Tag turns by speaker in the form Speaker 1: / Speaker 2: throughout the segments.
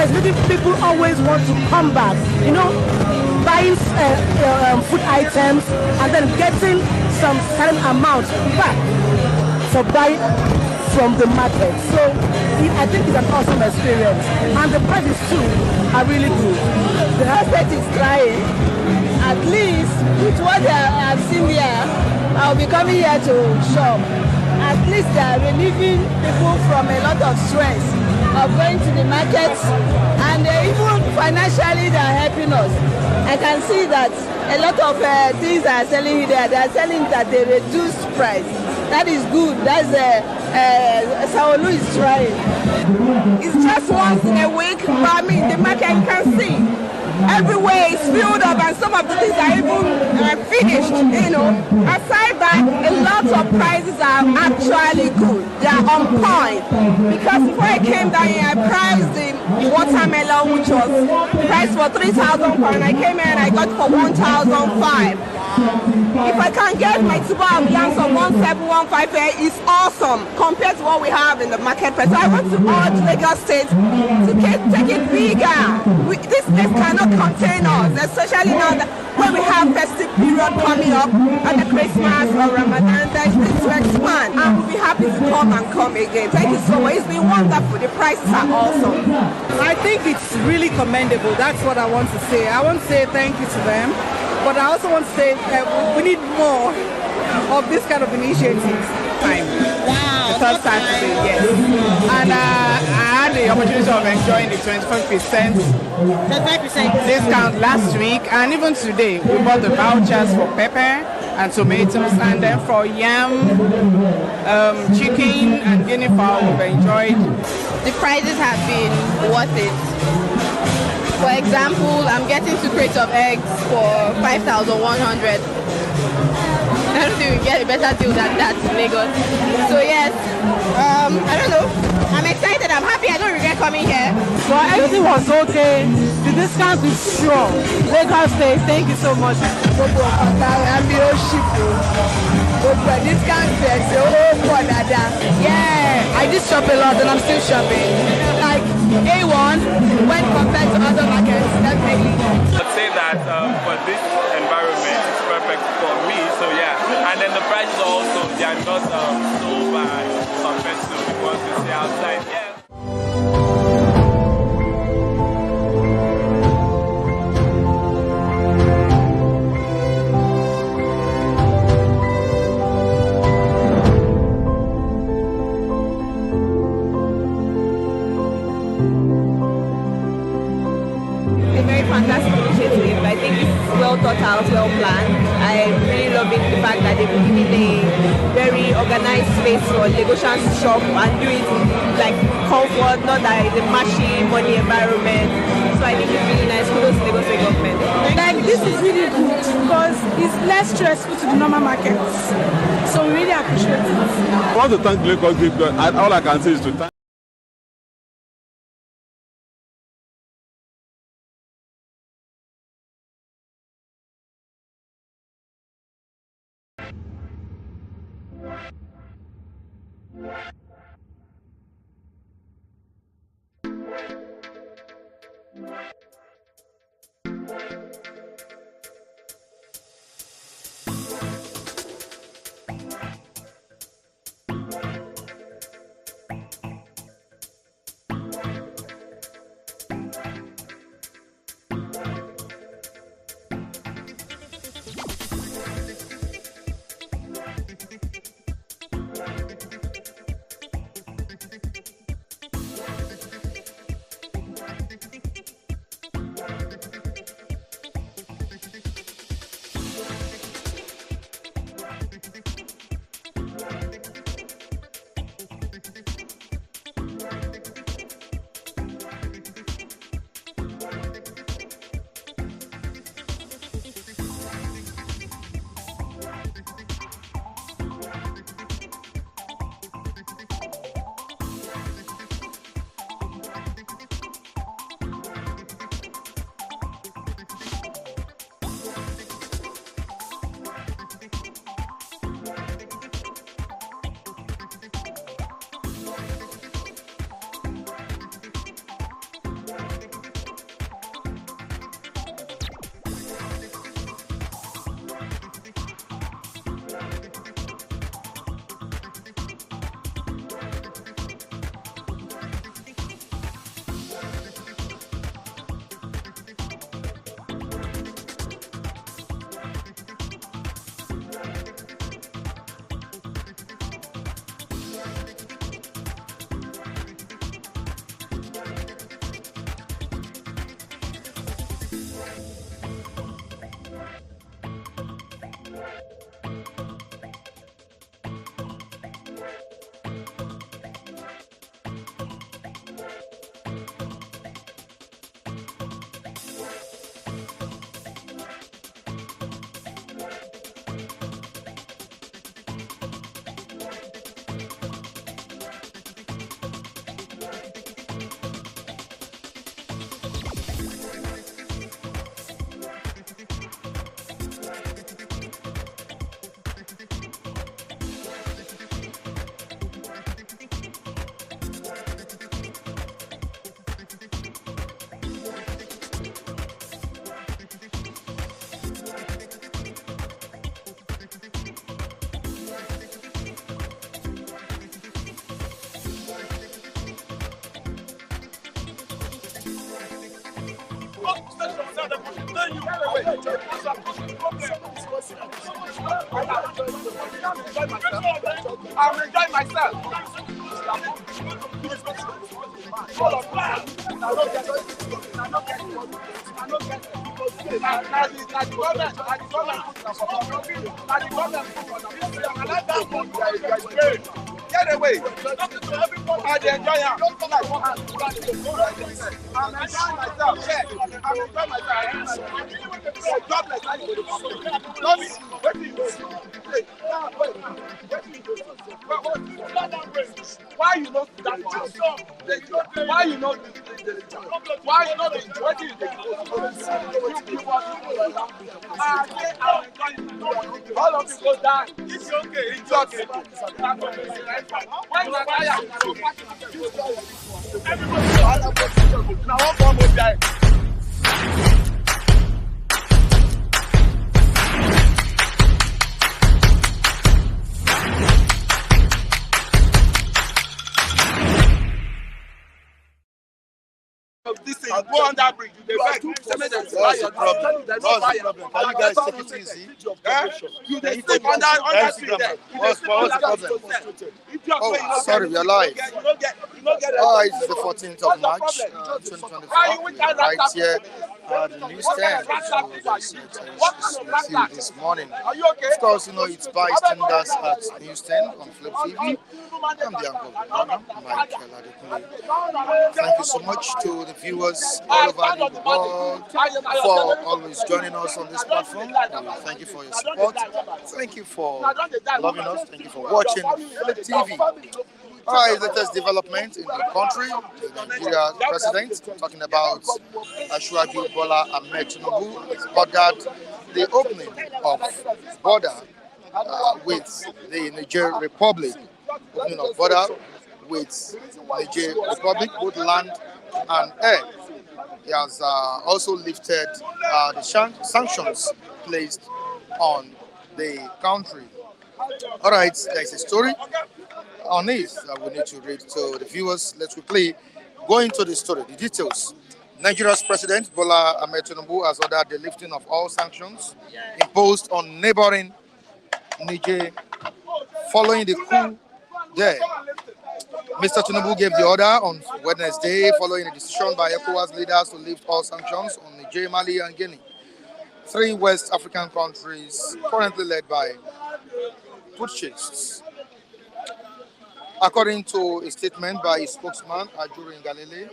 Speaker 1: it's making people always want to come back. You know, buying food items and then getting some certain amount back for buying from the market. So I think it's an awesome experience, and the prices too are really good.
Speaker 2: The aspect is trying. At least with what I have seen here, I'll be coming here to shop. At least they are relieving people from a lot of stress of going to the markets, and even financially they are helping us. I can see that a lot of things are selling there. They are selling that they reduced price. That is good. That's Saolu is trying.
Speaker 3: It's just once in a week, but I mean the market you can see everywhere is filled up, and some of the things are even finished. You know, aside that, a lot of prices are actually good. They are on point. Because before I came down here, I priced the watermelon, which was priced for 3,000 pounds. I came here and I got it for 1,005. If I can get my tuber of yams of 1,715 here, it's awesome compared to what we have in the market price. So I want to urge Lagos State to take it bigger. This place cannot contain us, especially now that when we have festive period coming up and the Christmas or Ramadan, there's this to expand. And we'll be happy to come again. Thank you so much. It's been wonderful. The prices are awesome.
Speaker 4: I think it's really commendable. That's what I want to say. I want to say thank you to them. But I also want to say that we need more of this kind of initiatives.
Speaker 5: Wow.
Speaker 4: The third Saturday, yes.
Speaker 5: And I had the opportunity of enjoying the 25% discount last week, and even today we bought the vouchers for pepper and tomatoes, and then for yam, chicken and guinea fowl we've enjoyed.
Speaker 6: The prices have been worth it. For example, I'm getting 2 crates of eggs for 5,100. I don't think we get a better deal than that in Lagos. So yes, I don't know. I'm excited. I'm happy. I don't regret coming here.
Speaker 1: Well, everything was okay. The discount is sure. Lagos State, thank you so much.
Speaker 4: Yeah, I just shop a lot and I'm still shopping. Like A1 when compared to other markets, definitely.
Speaker 7: I'd say that for this environment, it's perfect for me. So yeah, and then the prices also, they are not so bad compared to the ones you see outside. Yeah.
Speaker 2: Fantastic initiative. I think it's well thought out, well planned. I really love it, the fact that they've given a very organized space for Lagosians to shop and do it like comfort, not that it's a mashy money environment. So I think it's really nice. Kudos to Lagos State government.
Speaker 1: Like, this is really good because it's less stressful to the normal markets. So we really appreciate it.
Speaker 8: I want to thank Lagos people. All I can say is to thank I'm enjoying myself. Get away. I enjoy it. I'm enjoying myself. Yeah. I'm enjoying myself. Why you not that? Why you not? Why you not? What is all of you go die. It's okay. It's okay. When the fire, everybody now one bomb will die. This thing, go on that bridge. What's the problem? Can you guys take it easy? You sleep on that street there. What's the problem? Oh, sorry, we are live. It's the 14th of March, 2024. Right here at the newsstand. This morning. Of course, you know, it's bystanders at newsstand on Flip TV. I'm the uncle of Mike. Thank you so much to the viewers all over the world for always joining us on this platform. Thank you for your support. Thank you for loving us. Thank you for watching Flip TV. All right, latest development in the country. The Nigeria president talking about Ashwaju Bola Ahmed Tinubu ordered the opening of border with the Niger Republic. Opening of border with Niger Republic, both land and air. He has also lifted the sanctions placed on the country. All right, there is a story on this we need to read to the viewers. Let's quickly go into the story, the details. Nigeria's president Bola Ahmed Tinubu has ordered the lifting of all sanctions imposed on neighboring Niger following the coup there. Mr. Tinubu gave the order on Wednesday following a decision by Ecowas leaders to lift all sanctions on Niger, Mali, and Guinea, three West African countries currently led by putschists. According to a statement by his spokesman, Ajuri Ngalale,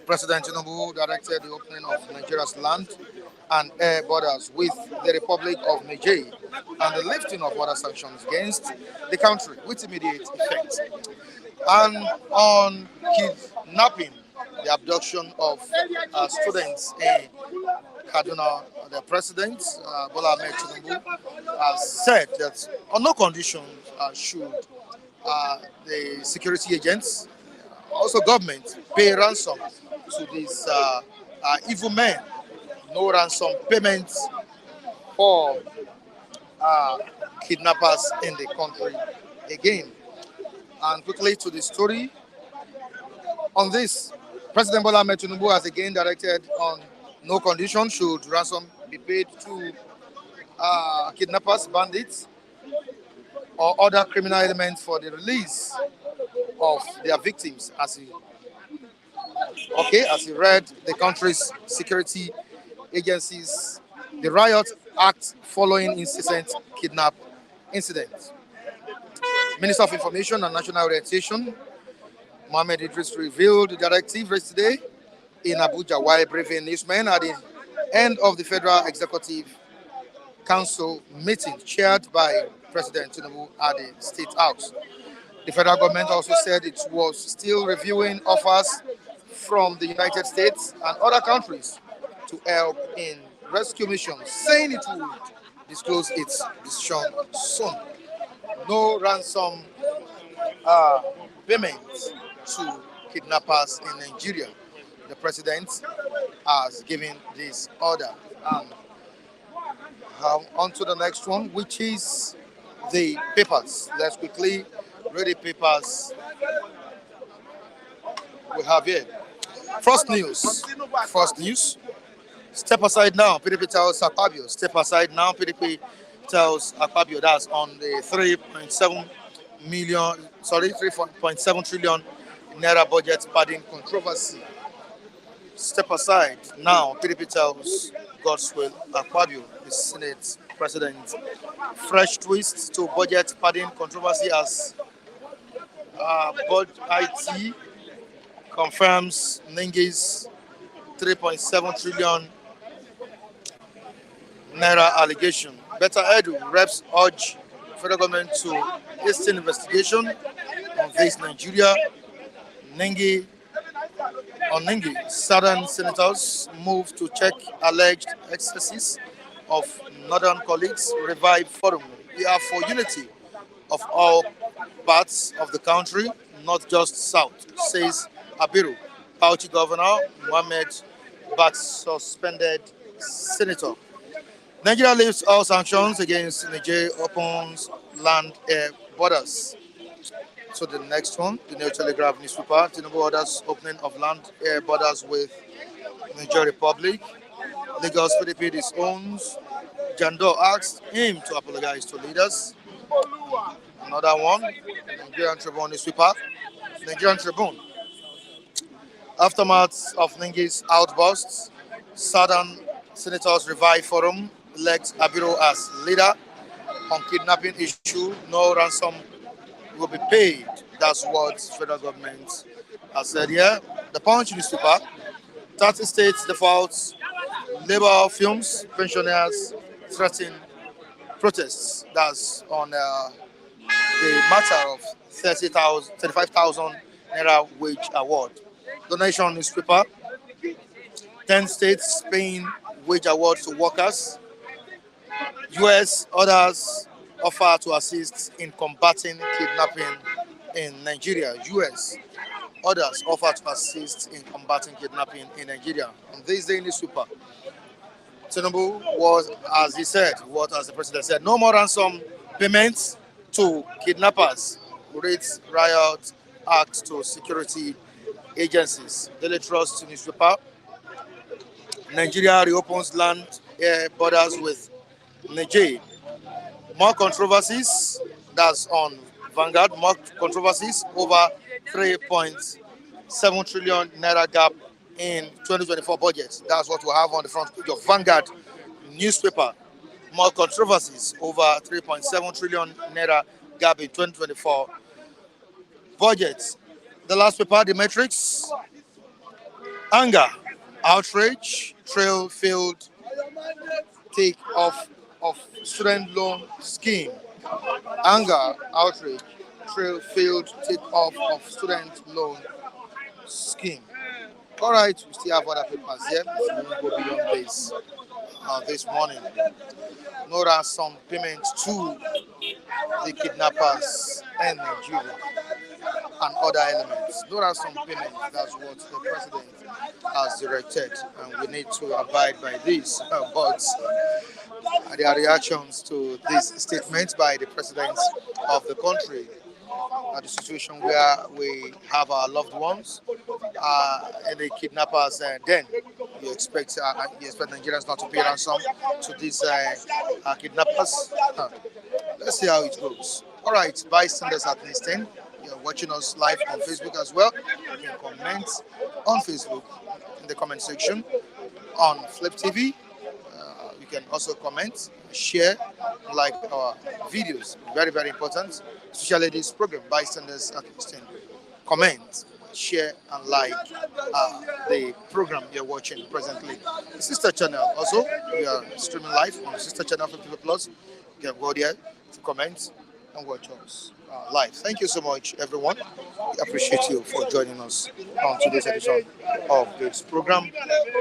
Speaker 8: President Tinubu directed the opening of Nigeria's land and air borders with the Republic of Niger and the lifting of border sanctions against the country with immediate effect. And on kidnapping, the abduction of students in Kaduna, the president, Bola Ahmed Tinubu, has said that on no condition should the security agents, also government, pay ransom to these evil men. No ransom payments for kidnappers in the country again. And quickly to the story. On this, President Bola Ahmed Tinubu has again directed on no condition should ransom be paid to kidnappers, bandits, or other criminal elements for the release of their victims, as he read the country's security agencies, the riot act following incessant kidnap incidents. Minister of Information and National Orientation, Mohammed Idris, revealed the directive yesterday in Abuja while briefing newsmen at the end of the Federal Executive Council meeting chaired by President Tinubu at the State House. The federal government also said it was still reviewing offers from the United States and other countries to help in rescue missions, saying it would disclose its decision soon. No ransom payment to kidnappers in Nigeria. The president has given this order. On to the next one, which is the papers. Let's quickly read the papers we have here. First news. Step aside now, PDP tells Akpabio. Step aside now, PDP tells Akpabio. That's on the 3.7 trillion naira budget padding controversy. Step aside now, PDP tells Godswill Akpabio, the Senate President. Fresh twist to budget padding controversy as Bud IT confirms Nengi's 3.7 trillion naira allegation. Better Edu reps urge federal government to hasten investigation on this Nigeria. Nengi Southern senators move to check alleged excesses of northern colleagues. Revive forum. We are for unity of all parts of the country, not just south, says Abiru. Bauchi Governor Mohammed Bat suspended senator. Nigeria lifts all sanctions against Niger, opens land air borders. So the next one, the New Telegraph newspaper, Tinubu orders opening of land air borders with Niger Republic. Lagos PDP disowns. Jandor asks him to apologize to leaders. Another one, Nigerian Tribune newspaper, Nigerian Tribune. Aftermath of Nengi's outbursts, Southern Senators Revive Forum elect Abiru as leader. On kidnapping issue, no ransom will be paid. That's what federal government has said here. The Punch newspaper, 30 states defaults, labor films, pensioners threaten protests. That's on the matter of 35,000 naira wage award. Donation newspaper, 10 states paying wage award to workers. US orders offer to assist in combating kidnapping in Nigeria. US orders offer to assist in combating kidnapping in Nigeria. On this day newspaper, Tinubu was, as he said, as the president said, no more ransom payments to kidnappers. Rates riot act to security agencies. Daily Trust newspaper, Nigeria reopens land air borders with Niger. More controversies, that's on Vanguard, more controversies over 3.7 trillion naira gap in 2024 budget. That's what we have on the front page of Vanguard newspaper. More controversies over 3.7 trillion naira gap in 2024 budget. The last paper, The Matrix, anger, outrage, trail failed take off of student loan scheme. Anger, outrage, trail failed take off of student loan scheme. All right, we still have other papers here. We won't go beyond this morning. No ransom payment to the kidnappers in Nigeria and other elements. No ransom payment, that's what the president has directed, and we need to abide by this. But there are reactions to this statement by the president of the country. The situation where we have our loved ones and the kidnappers, then you expect Nigerians not to pay ransom to these kidnappers. Let's see how it goes. All right, bystanders at listening. You're watching us live on Facebook as well. You can comment on Facebook in the comment section on Flip TV. You can also comment, share, like our videos. Very, very important. Especially this program, bystanders at listening. Comment, share, and like the program you're watching presently. The sister channel also, we are streaming live on the sister channel for People Plus. You can go there to comment and watch us live. Thank you so much, everyone. We appreciate you for joining us on today's edition of this program.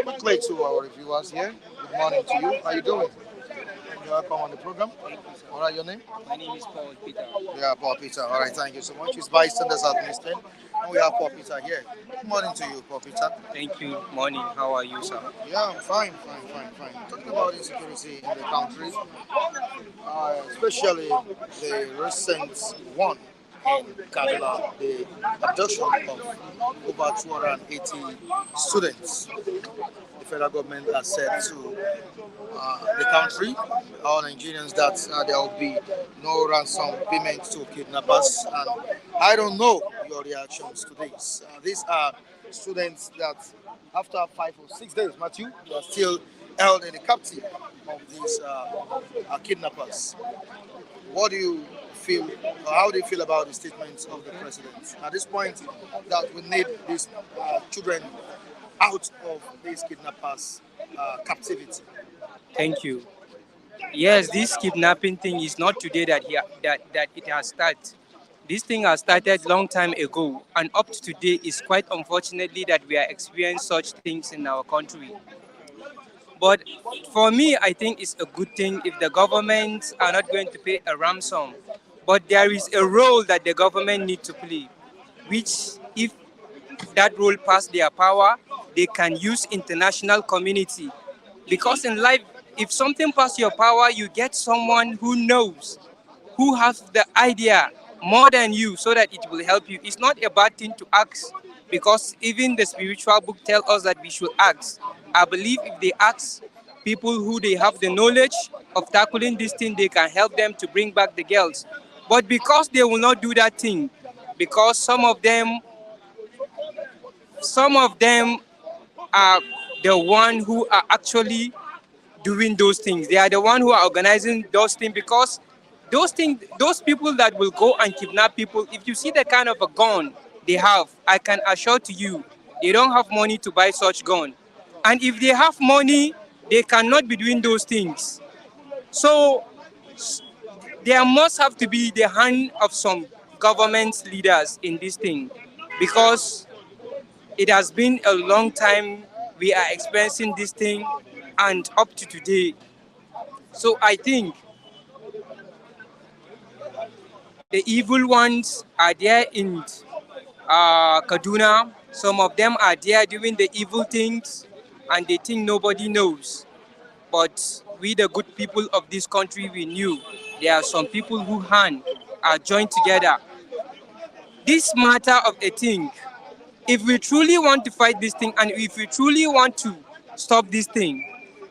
Speaker 8: Quickly to our reviewers here. Good morning to you. How are you doing? You're welcome on the program. What are your name?
Speaker 9: My name is Paul Peter.
Speaker 8: Yeah, Paul Peter. All right, thank you so much. It's bystanders at listening. And we have Paul Peter here. Good morning to you, Paul Peter.
Speaker 9: Thank you. Morning. How are you, sir?
Speaker 8: Yeah, I'm fine. Talking about insecurity in the country, especially the recent one in Kaduna, the abduction of over 280 students. The federal government has said to the country, all Nigerians, that there will be no ransom payment to kidnappers. And I don't know your reactions to this. These are students that, after 5 or 6 days, Matthew, they are still held in the captive of these kidnappers. What do you feel, or how do you feel about the statements of the president at this point that we need these children out of these kidnappers' captivity?
Speaker 9: Thank you. Yes, this kidnapping thing is not today that it has started. This thing has started long time ago, and up to today is quite unfortunately that we are experiencing such things in our country. But for me, I think it's a good thing if the government are not going to pay a ransom. But there is a role that the government need to play, which if that role pass their power, they can use international community. Because in life, if something pass your power, you get someone who knows, who has the idea more than you so that it will help you. It's not a bad thing to ask because even the spiritual book tells us that we should ask. I believe if they ask people who they have the knowledge of tackling this thing, they can help them to bring back the girls. But because they will not do that thing, because some of them are the one who are actually doing those things. They are the one who are organizing those things because those people that will go and kidnap people, if you see the kind of a gun they have, I can assure to you, they don't have money to buy such gun. And if they have money, they cannot be doing those things. So there must have to be the hand of some government leaders in this thing because it has been a long time we are experiencing this thing and up to today. So I think the evil ones are there in Kaduna. Some of them are there doing the evil things and they think nobody knows. But we, the good people of this country, we knew there are some people who hand are joined together. This matter of a thing, if we truly want to fight this thing and if we truly want to stop this thing,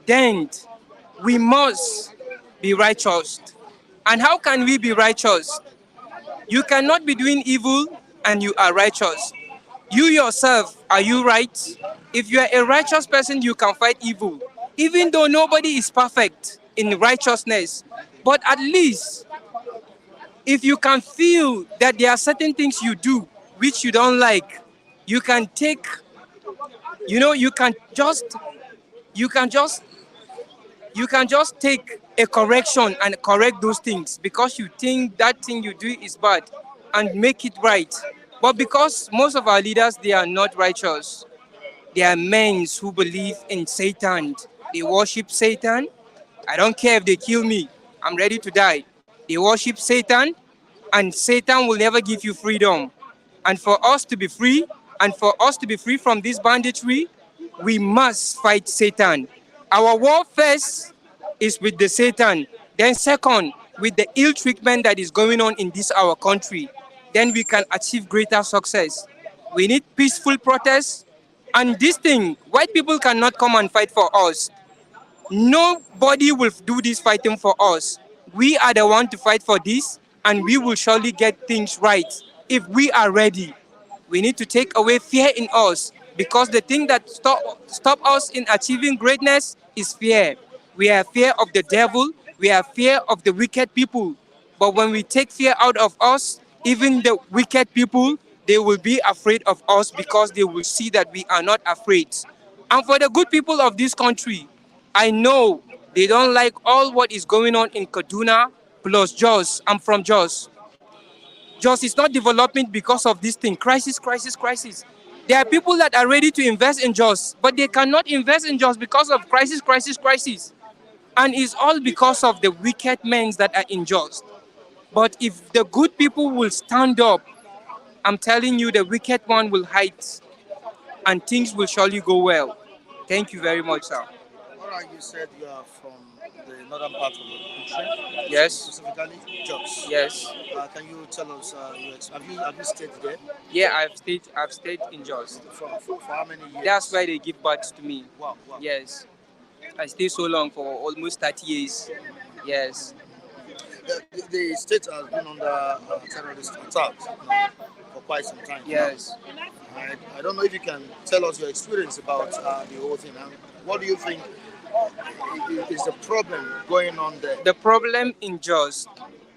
Speaker 9: then we must be righteous. And how can we be righteous? You cannot be doing evil and you are righteous. You yourself, are you right? If you are a righteous person, you can fight evil. Even though nobody is perfect in righteousness, but at least if you can feel that there are certain things you do which you don't like, you can take, you can just take a correction and correct those things because you think that thing you do is bad and make it right. But because most of our leaders, they are not righteous. They are men who believe in Satan. They worship Satan. I don't care if they kill me. I'm ready to die. They worship Satan, and Satan will never give you freedom. And for us to be free, and for us to be free from this banditry, we must fight Satan. Our war first is with the Satan. Then second, with the ill treatment that is going on in this our country. Then we can achieve greater success. We need peaceful protests. And this thing, white people cannot come and fight for us. Nobody will do this fighting for us. We are the one to fight for this, and we will surely get things right if we are ready. We need to take away fear in us because the thing that stop us in achieving greatness is fear. We have fear of the devil. We have fear of the wicked people. But when we take fear out of us, even the wicked people, they will be afraid of us because they will see that we are not afraid. And for the good people of this country, I know they don't like all what is going on in Kaduna plus Jos. I'm from Jos. Jos is not developing because of this thing. Crisis, crisis, crisis. There are people that are ready to invest in Jos, but they cannot invest in Jos because of crisis, crisis, crisis. And it's all because of the wicked men that are in Jos. But if the good people will stand up, I'm telling you, the wicked one will hide and things will surely go well. Thank you very much, sir.
Speaker 8: All right, you said you are from the northern part of the country.
Speaker 9: Yes.
Speaker 8: Specifically, Jos.
Speaker 9: Yes.
Speaker 8: Can you tell us? Have you stayed there?
Speaker 9: Yeah, I've stayed in Jos.
Speaker 8: For how many years?
Speaker 9: That's why they give birth to me.
Speaker 8: Wow.
Speaker 9: Yes. I stayed so long for almost 30 years. Yes.
Speaker 8: The state has been under terrorist attacks for quite some time.
Speaker 9: Yes.
Speaker 8: I don't know if you can tell us your experience about the whole thing. And what do you think is the problem going on there?
Speaker 9: The problem in Jos,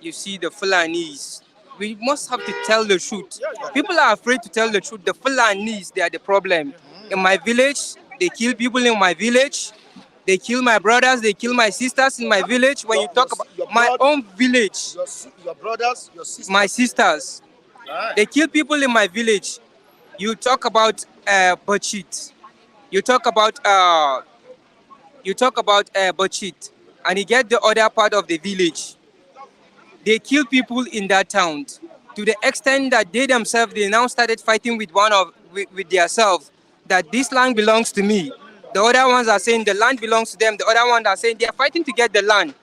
Speaker 9: you see the Fulanis. We must have to tell the truth. People are afraid to tell the truth. The Fulanis, they are the problem. In my village, they kill people in my village. They kill my brothers, they kill my sisters in my village. When you talk about my own village,
Speaker 8: your brothers, your sisters,
Speaker 9: my sisters, they kill people in my village. You talk about Bachit. You talk about Bachit, and you get the other part of the village. They kill people in that town to the extent that they themselves, they now started fighting with with themselves that this land belongs to me. The other ones are saying the land belongs to them. The other ones are saying they are fighting to get the land.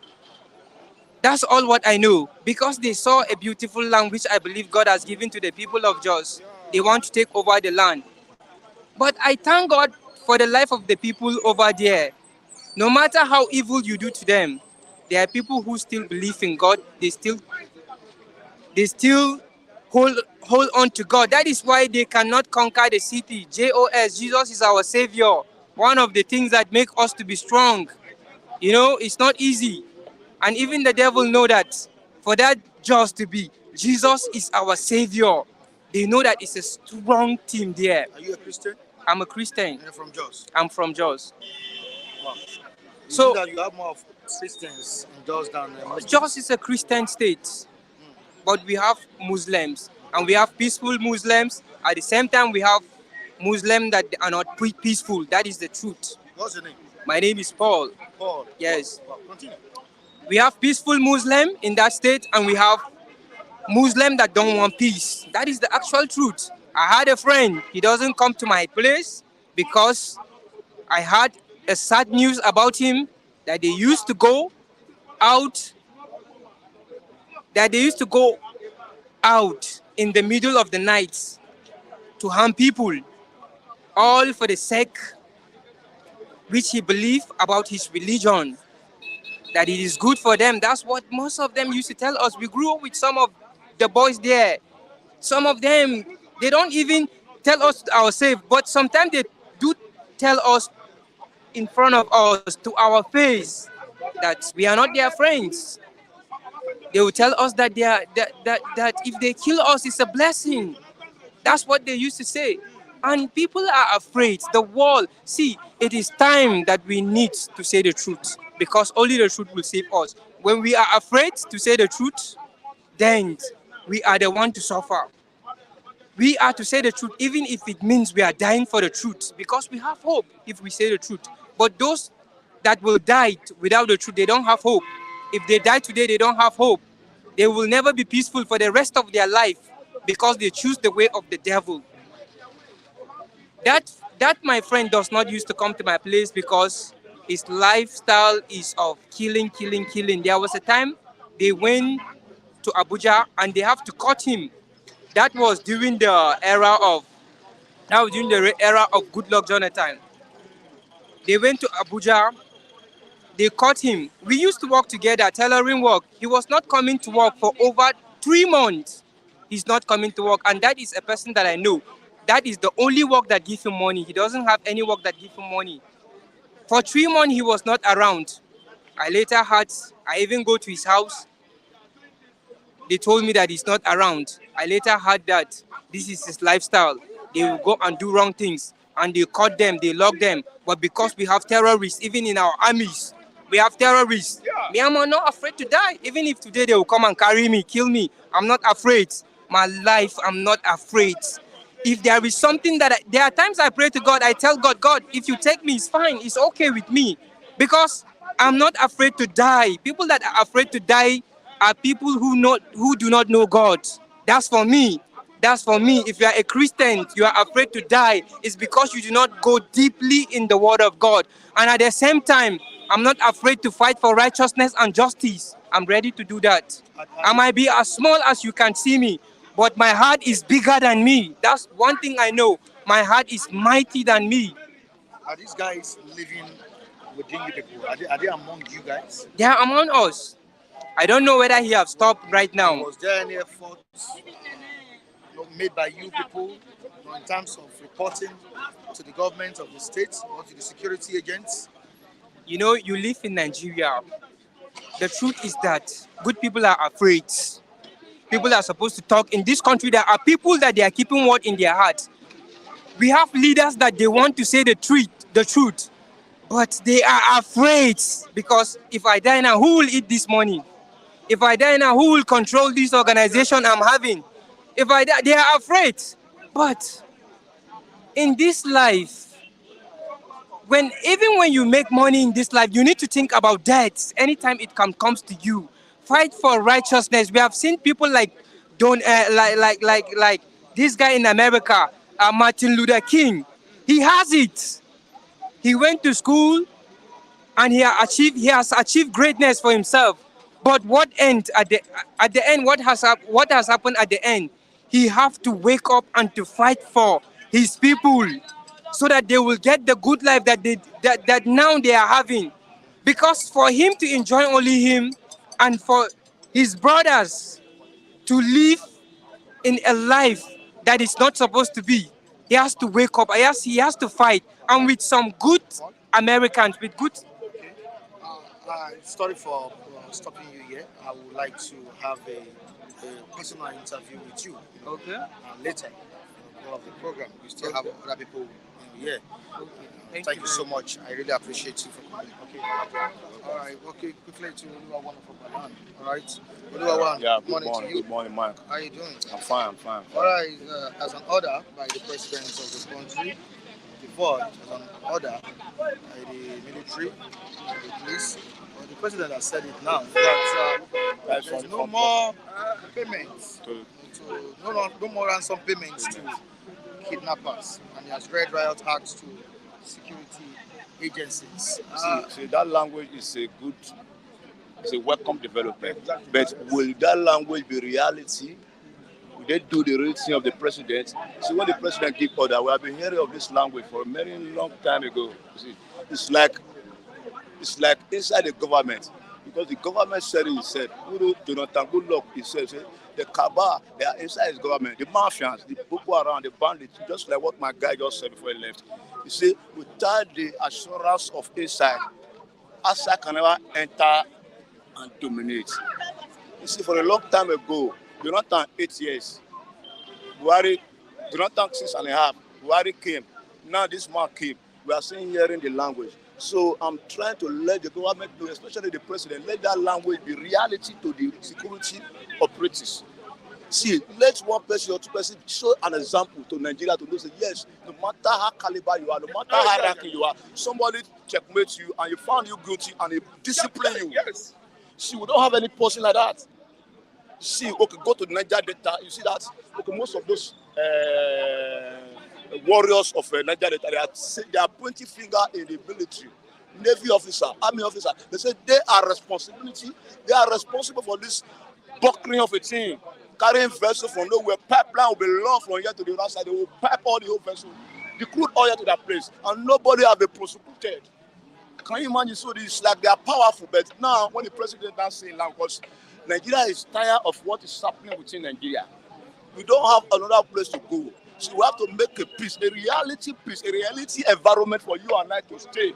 Speaker 9: That's all what I know. Because they saw a beautiful land which I believe God has given to the people of Jos. They want to take over the land. But I thank God for the life of the people over there. No matter how evil you do to them, there are people who still believe in God. They still hold on to God. That is why they cannot conquer the city. JOS, Jesus is our savior. One of the things that make us to be strong. You know, it's not easy. And even the devil know that. For that just to be, Jesus is our savior. They know that it's a strong team there.
Speaker 8: Are you a Christian?
Speaker 9: I'm a Christian.
Speaker 8: And you're from Jos?
Speaker 9: I'm from Jos.
Speaker 8: Wow.
Speaker 9: So
Speaker 8: that you have more of Christians in Jos than Muslims?
Speaker 9: Jos is a Christian state. But we have Muslims. And we have peaceful Muslims. At the same time, we have Muslims that are not peaceful. That is the truth.
Speaker 8: What's your name?
Speaker 9: My name is Paul.
Speaker 8: Paul.
Speaker 9: Yes.
Speaker 8: Wow. Continue.
Speaker 9: We have peaceful Muslim in that state, and we have Muslim that don't want peace. That is the actual truth. I had a friend. He doesn't come to my place because I had a sad news about him that they used to go out. In the middle of the night to harm people, all for the sake which he believed about his religion, that it is good for them. That's what most of them used to tell us. We grew up with some of the boys there. Some of them, they don't even tell us ourselves, but sometimes they do tell us in front of us, to our face, that we are not their friends. They will tell us that that if they kill us, it's a blessing. That's what they used to say. And people are afraid. The world, see, it is time that we need to say the truth, because only the truth will save us. When we are afraid to say the truth, then we are the one to suffer. We are to say the truth, even if it means we are dying for the truth, because we have hope if we say the truth. But those that will die without the truth, they don't have hope. If they die today, they don't have hope. They will never be peaceful for the rest of their life because they choose the way of the devil. That my friend does not used to come to my place because his lifestyle is of killing. There was a time they went to Abuja and they have to cut him. That was during the era of Goodluck Jonathan. They went to Abuja. They caught him. We used to work together, tailoring work. He was not coming to work for over 3 months. He's not coming to work. And that is a person that I know. That is the only work that gives him money. He doesn't have any work that gives him money. For 3 months, he was not around. I even go to his house. They told me that he's not around. I later heard that this is his lifestyle. They will go and do wrong things. And they caught them, they lock them. But because we have terrorists, even in our armies, we have terrorists. Me, I'm not afraid to die. Even if today they will come and carry me, kill me, I'm not afraid. My life, I'm not afraid. If there is something there are times I pray to God, I tell God, God, if you take me, it's fine, it's okay with me. Because I'm not afraid to die. People that are afraid to die are people who do not know God. That's for me. That's for me. If you are a Christian, you are afraid to die, it's because you do not go deeply in the word of God. And at the same time, I'm not afraid to fight for righteousness and justice. I'm ready to do that. I might be as small as you can see me, but my heart is bigger than me. That's one thing I know. My heart is mighty than me.
Speaker 8: Are these guys living within you people? Are they among you guys?
Speaker 9: They are among us. I don't know whether he have stopped right now.
Speaker 8: Was there any efforts made by you people in terms of reporting to the government of the state or to the security agents?
Speaker 9: You know, you live in Nigeria. The truth is that good people are afraid. People are supposed to talk. In this country, there are people that they are keeping what in their heart. We have leaders that they want to say the truth, but they are afraid because if I die now, who will eat this money? If I die now, who will control this organization I'm having? If I die, they are afraid. But in this life, even when you make money in this life, you need to think about death anytime it comes to you. Fight for righteousness. We have seen people like don't like this guy in America, Martin Luther King. He has it. He went to school and he has achieved greatness for himself. But what end at the end? What has happened at the end? He have to wake up and to fight for his people, so that they will get the good life that now they are having. Because for him to enjoy only him, and for his brothers to live in a life that is not supposed to be, he has to wake up. He has to fight, and with some good Americans, with good.
Speaker 8: Sorry for stopping you here. I would like to have a personal interview with you.
Speaker 9: Okay.
Speaker 8: Later, of the program. We still have other people here. Okay. Thank you so much. I really appreciate you for coming. Okay. All right. Okay. Quickly to Oluwawan from Badan. All right. Oluwawan.
Speaker 10: Yeah.
Speaker 8: Good morning to you.
Speaker 10: Good morning, Mike.
Speaker 8: How are you doing?
Speaker 10: I'm fine.
Speaker 8: All right. As an order by the president of the country, before as an order by the military, the police, the president has said it now that there's no more payments. No more ransom payments to kidnappers, and he has read riot acts to security agencies.
Speaker 10: See, that language is it's a welcome development. But will that language be reality? Will they do the real thing of the president? See, when the president gives order, we have been hearing of this language for a very long time ago. See, it's like inside the government, because the government said it said, Jonathan Goodluck, he said, the cabal, they are inside his government, the mafians, the people around, the bandits, just like what my guy just said before he left. You see, without the assurance of inside, outside can never enter and dominate. You see, for a long time ago, Jonathan 8 years, Buhari, Jonathan 6.5, Buhari came. Now this man came. We are seeing hearing the language. So I'm trying to let the government know, especially the president, let that language be reality to the security operatives. See, let one person or two persons show an example to Nigeria to know that yes, no matter how caliber you are, no matter how ranking you are, somebody checkmates you and you found you guilty and they discipline you. Yes. See, we don't have any person like that. See, okay, go to Niger Delta, you see that okay, most of those warriors of Niger Delta, they are pointing finger in the military, Navy officer, Army officer. They say they are responsible for this buckling of a team, carrying vessels from nowhere. Pipeline will be long from here to the other side. They will pipe all the whole vessel, the crude oil to that place, and nobody have been prosecuted. Can you imagine? So it's like they are powerful, but now when the president now saying now, because Nigeria is tired of what is happening within Nigeria, we don't have another place to go. So we have to make a peace, a reality environment for you and I to stay.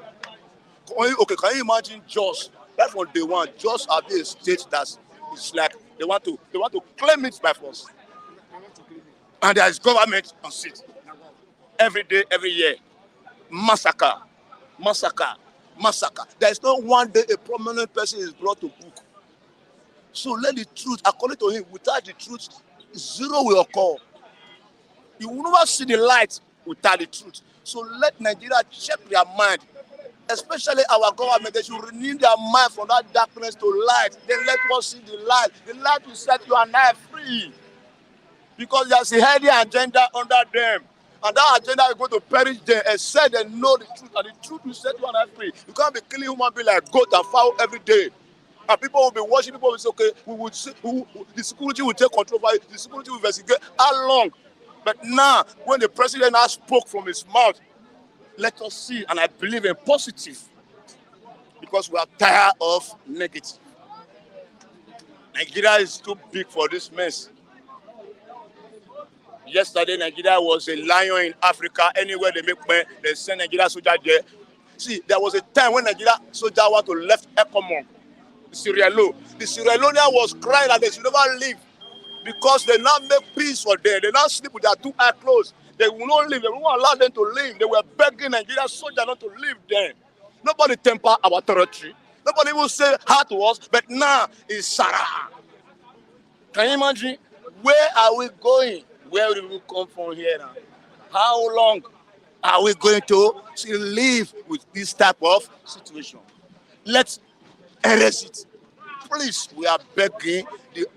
Speaker 10: Okay, can you imagine just right from day one, just have a state that's it's like they want to claim it by force. And there is government on seat. Every day, every year. Massacre. There is not one day a prominent person is brought to book. So let the truth, according to him, without the truth, zero will occur. You will never see the light without the truth. So let Nigeria check their mind, especially our government. They should renew their mind from that darkness to light. Then let us see the light. The light will set you and I free. because there's a hidden agenda under them. And that agenda is going to perish them, except they know the truth. And the truth will set you and I free. You can't be killing human beings like goat and fowl every day. And people will be watching, people will say, okay, the security will take control of it, the security will investigate. How long? But now, when the president has spoke from his mouth, let us see, and I believe in positive, because we are tired of negative. Nigeria is too big for this mess. Yesterday, Nigeria was a lion in Africa. Anywhere they make money, they send Nigeria soldier there. See, there was a time when Nigeria soldier want to left Ecowas, Sierra Leone. The Sierra Leonean was crying that they should never leave because they now make peace for them. They now sleep with their two eyes closed. They will not leave. They will not allow them to leave. They were begging Nigeria soldier not to leave them. Nobody temper our territory. Nobody will say hi to us. But now it's Sarah. Can you imagine? Where are we going? Where will we come from here now? How long are we going to live with this type of situation? Let's erase it. Please, we are begging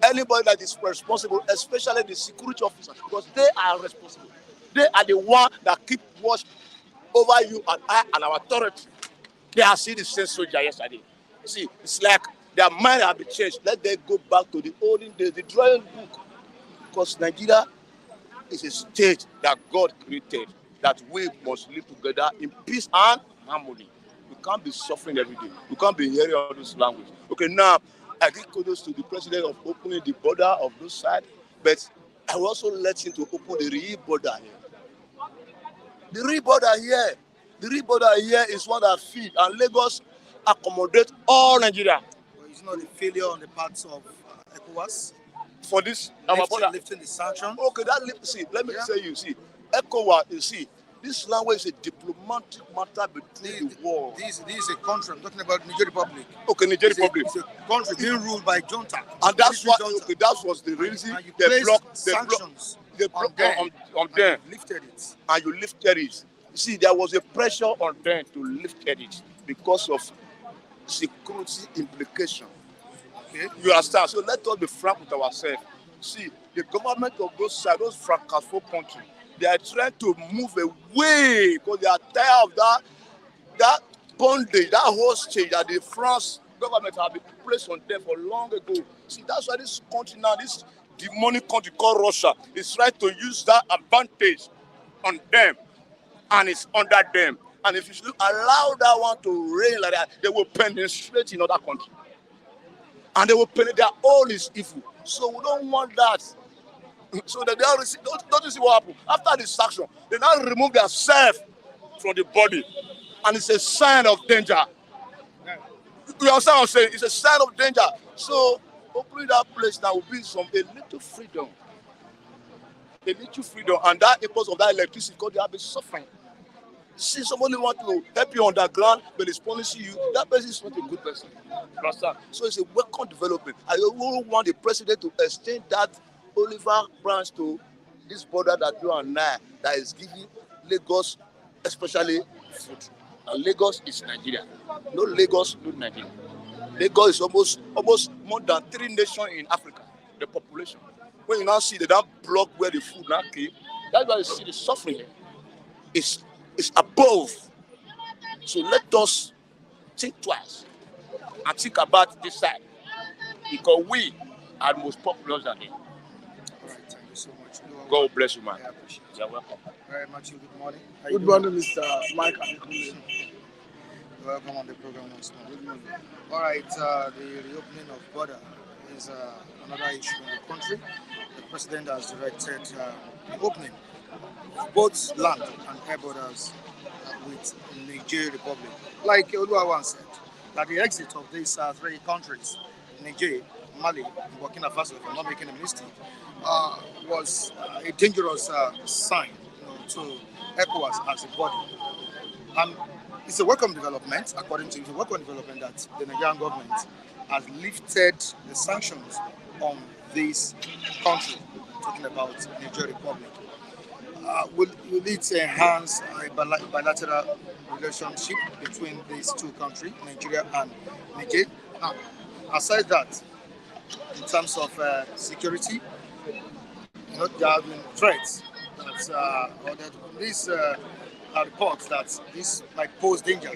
Speaker 10: anybody that is responsible, especially the security officers, because they are responsible. They are the one that keep watch over you and I and our authority. They have seen the same soldier yesterday. See, it's like their mind have been changed. Let them go back to the olden days, the drawing book. Because Nigeria is a state that God created, that we must live together in peace and harmony. We can't be suffering every day. We can't be hearing all this language. Okay, now, I give kudos to the president of opening the border of those sides, but I will also let him to open the real border here. The real border here is one that feed, and Lagos accommodate all Nigeria.
Speaker 8: Well, it's not a failure on the parts of Ecowas
Speaker 10: for this
Speaker 8: lifting the sanctions.
Speaker 10: Okay, let me tell you, Ecowas, you see, this language is a diplomatic matter between the world.
Speaker 8: This is a country, I'm talking about Niger Republic.
Speaker 10: Okay, Niger Republic.
Speaker 8: It's a country being ruled by junta.
Speaker 10: And that was the reason they blocked sanctions on them.
Speaker 8: You lifted it.
Speaker 10: And you lifted it. You see, there was a pressure on them to lift it because of security implication. Okay? You understand? So let us be frank with ourselves. See, the government of those fracassed countries, they are trying to move away because they are tired of that bondage, that hostage that the France government have been placed on them for long ago. See, that's why this country now, this demonic country called Russia, is trying to use that advantage on them, and it's under them. And if you allow that one to reign like that, they will penetrate in other countries. And they will penetrate, their own is evil. So we don't want that. So that don't you see what happened? After the sanction, they now remove their self from the body. And it's a sign of danger. You understand what I'm saying? It's a sign of danger. So opening that place now will be a little freedom. A little freedom. And that because of that electricity, because they have been suffering. See, somebody want to help you underground, but it's punishing you. That person is not a good person. You understand? So it's a welcome development. I don't want the president to extend that Oliver branch to this border that you and I, that is giving Lagos, especially food. And Lagos is Nigeria. No Lagos, no Nigeria. Lagos is almost more than 3 nations in Africa, the population. When you now see they don't block where the food now came, that's why you see the suffering here. It's above. So let us think twice and think about this side, because we are the most populous than them.
Speaker 8: All right, thank you so much.
Speaker 10: God bless you, man.
Speaker 8: I appreciate it.
Speaker 10: You're welcome.
Speaker 8: Very much. Good morning.
Speaker 11: Good morning, Mr. Mike.
Speaker 8: Welcome on the program once more. Good morning. All right, the reopening of border is another issue in the country. The president has directed the opening of both land and air borders with Niger Republic. Like Oluwawan said, that the exit of these 3 countries, Niger, Mali, and Burkina Faso, if I'm not making a mistake, was a dangerous sign to ECOWAS as a body. And it's a welcome development, according to the welcome development that the Nigerian government has lifted the sanctions on this country, talking about Niger Republic. Will it enhance a bilateral relationship between these 2 countries, Nigeria and Niger? Aside that, in terms of security, there have been threats that, or that these reports that this might pose danger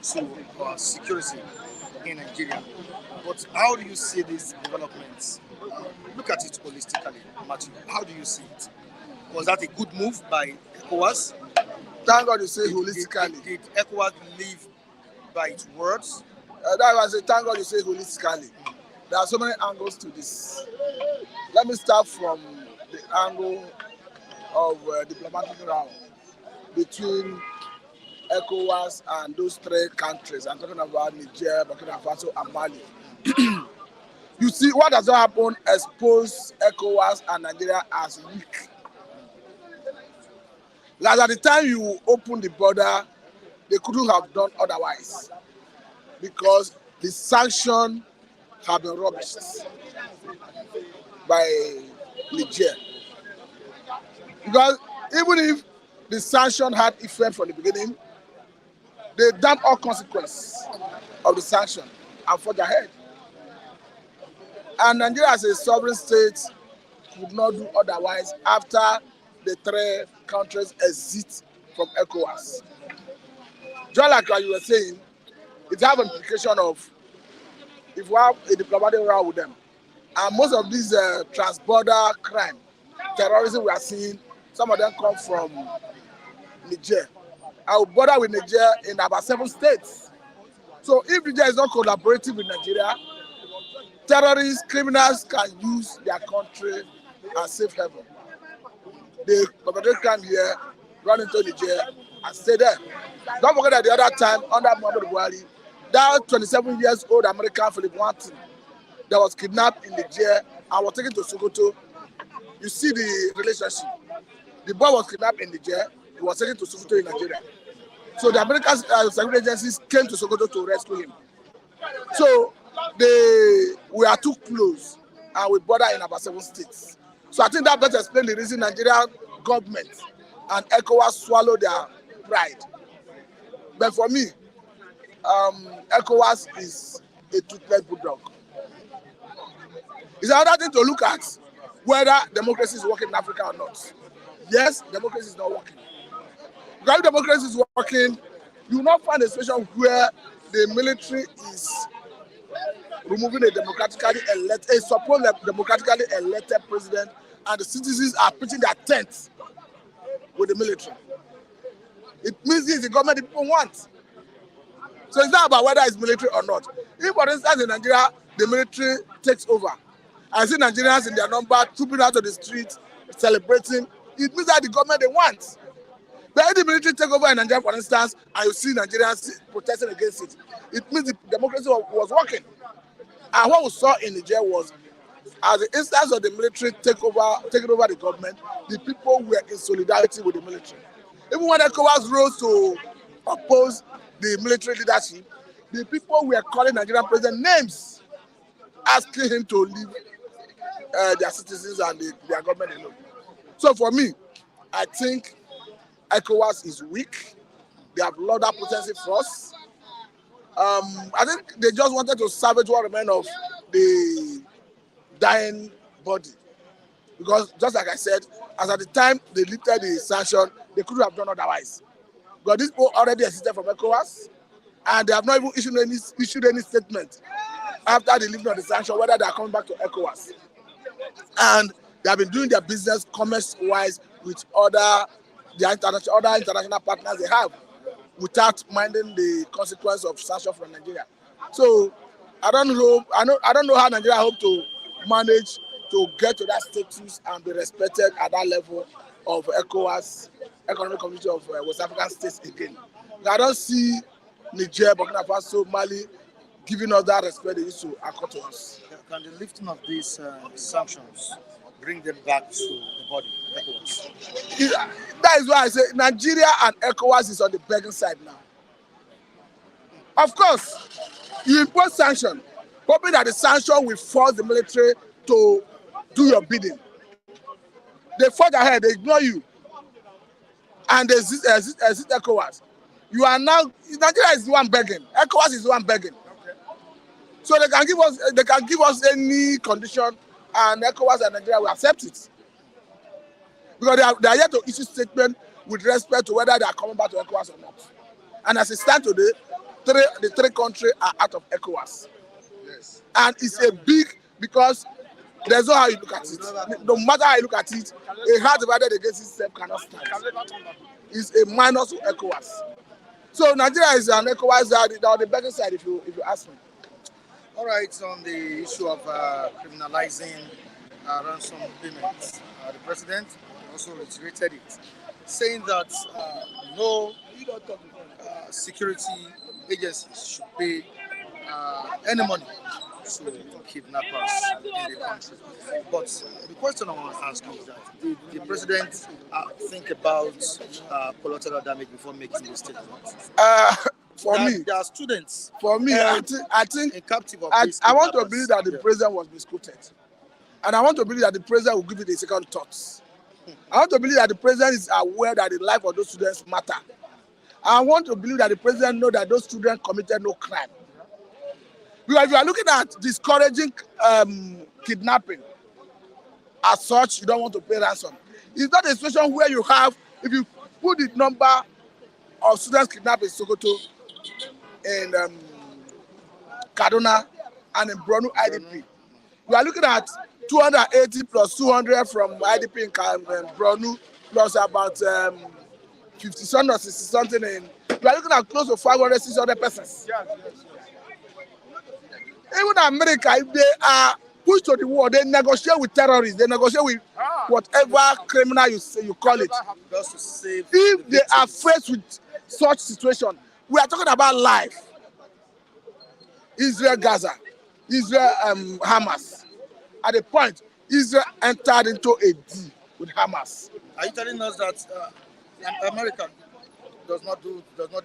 Speaker 8: to security in Nigeria. But how do you see these developments? Look at it holistically, Matthew. How do you see it? Was that a good move by ECOWAS?
Speaker 11: Thank God you say holistically.
Speaker 8: Did ECOWAS live by its words?
Speaker 11: That was a thank God you say holistically. There are so many angles to this. Let me start from the angle of diplomatic round between ECOWAS and those three countries. I'm talking about Niger, Burkina Faso, and Mali. You see, what has happened exposed ECOWAS and Nigeria as weak. Like at the time you open the border, they couldn't have done otherwise because the sanction have been rubbished by Niger. Because even if the sanction had effect from the beginning, they damp all consequences of the sanction and forge ahead. And Nigeria as a sovereign state could not do otherwise after the three countries exit from ECOWAS. Just like what you were saying, it has implication of if we have a diplomatic row with them. And most of these trans-border crime, terrorism we are seeing, some of them come from Niger. I will border with Niger in about 7 states. So if Niger is not collaborating with Nigeria, terrorists, criminals can use their country as safe haven. They perpetrate crime here, run into Niger, and stay there. Don't forget that the other time, under Muhammadu Buhari, that 27-year-old American Philip Wanton that was kidnapped in Niger and was taken to Sokoto. You see the relationship. The boy was kidnapped in Niger, he was taken to Sokoto in Nigeria. So the American security agencies came to Sokoto to rescue him. So we are too close and we border in about 7 states. So I think that better explain the reason Nigerian government and ECOWAS swallow their pride. But for me, ECOWAS is a toothless bulldog. It's another thing to look at whether democracy is working in Africa or not. Yes, democracy is not working. Because if democracy is working, you will not find a situation where the military is removing a democratically elected, a supposed democratically elected president, and the citizens are pitching their tents with the military. It means this is the government the people want. So it's not about whether it's military or not. If, for instance, in Nigeria, the military takes over, I see Nigerians in their number trooping out of the streets, celebrating, it means that the government they want. But if the military take over in Nigeria, for instance, and you see Nigerians protesting against it, it means the democracy was working. And what we saw in Niger was, as the instance of the military taking over the government, the people were in solidarity with the military. Even when ECOWAS rose to oppose the military leadership, the people were calling Nigerian president names, asking him to leave their citizens and their government alone. So for me, I think ECOWAS is weak. They have lost that potency for us. I think they just wanted to salvage what remained of the dying body. Because just like I said, as at the time they lifted the sanction, they couldn't have done otherwise. Because these people already existed from ECOWAS, and they have not even issued any statement after the lifting of the sanction, whether they are coming back to ECOWAS. And they have been doing their business commerce-wise with other international partners they have, without minding the consequence of sanction from Nigeria. So I don't know how Nigeria hope to manage to get to that status and be respected at that level of ECOWAS, Economic Community of West African States again. I don't see Niger, Burkina Faso, Mali giving us that respect they used to accord to us.
Speaker 8: Can the lifting of these sanctions bring them back to the body, ECOWAS?
Speaker 11: That is why I say Nigeria and ECOWAS is on the begging side now. Of course, you impose sanction, hoping that the sanction will force the military to do your bidding. They forge ahead, they ignore you, and they exit ECOWAS. You are now, Nigeria is the one begging, ECOWAS is the one begging. So they can give us any condition, and ECOWAS and Nigeria will accept it. because they are yet to issue statement with respect to whether they are coming back to ECOWAS or not. And as it stands today, the three countries are out of ECOWAS. Yes. And it's a big, because there's no how you look at it. No matter how you look at it, a heart divided against itself cannot stand. It's a minus to ECOWAS. So Nigeria is an ECOWAS side, the better side, if you ask me.
Speaker 8: All right, on the issue of criminalizing ransom payments, the president also reiterated it, saying that no security agencies should pay any money to kidnappers in the country. But the question I want to ask you is that did the president think about collateral damage before making this statement? There are students.
Speaker 11: For me, I think
Speaker 8: in captive of
Speaker 11: I want to believe that the president was misquoted, and I want to believe that the president will give it a second thought. I want to believe that the president is aware that the life of those students matter. I want to believe that the president knows that those students committed no crime. Because if you are looking at discouraging kidnapping as such, you don't want to pay ransom. It's not a situation where you have, if you put the number of students kidnapped in Sokoto, in Kaduna, and in Borno IDP, you are looking at 280 plus 200 from IDP in Borno, plus about 50 something or 60 something in. You are looking at close to 500, 600 persons. Even America, if they are pushed to the war, they negotiate with terrorists, they negotiate with whatever criminal you call it.
Speaker 8: Just to save
Speaker 11: if they are faced with such situation, we are talking about life. Israel, Gaza, Israel, Hamas. At the point, Israel entered into a deal with Hamas.
Speaker 8: Are you telling us that America does not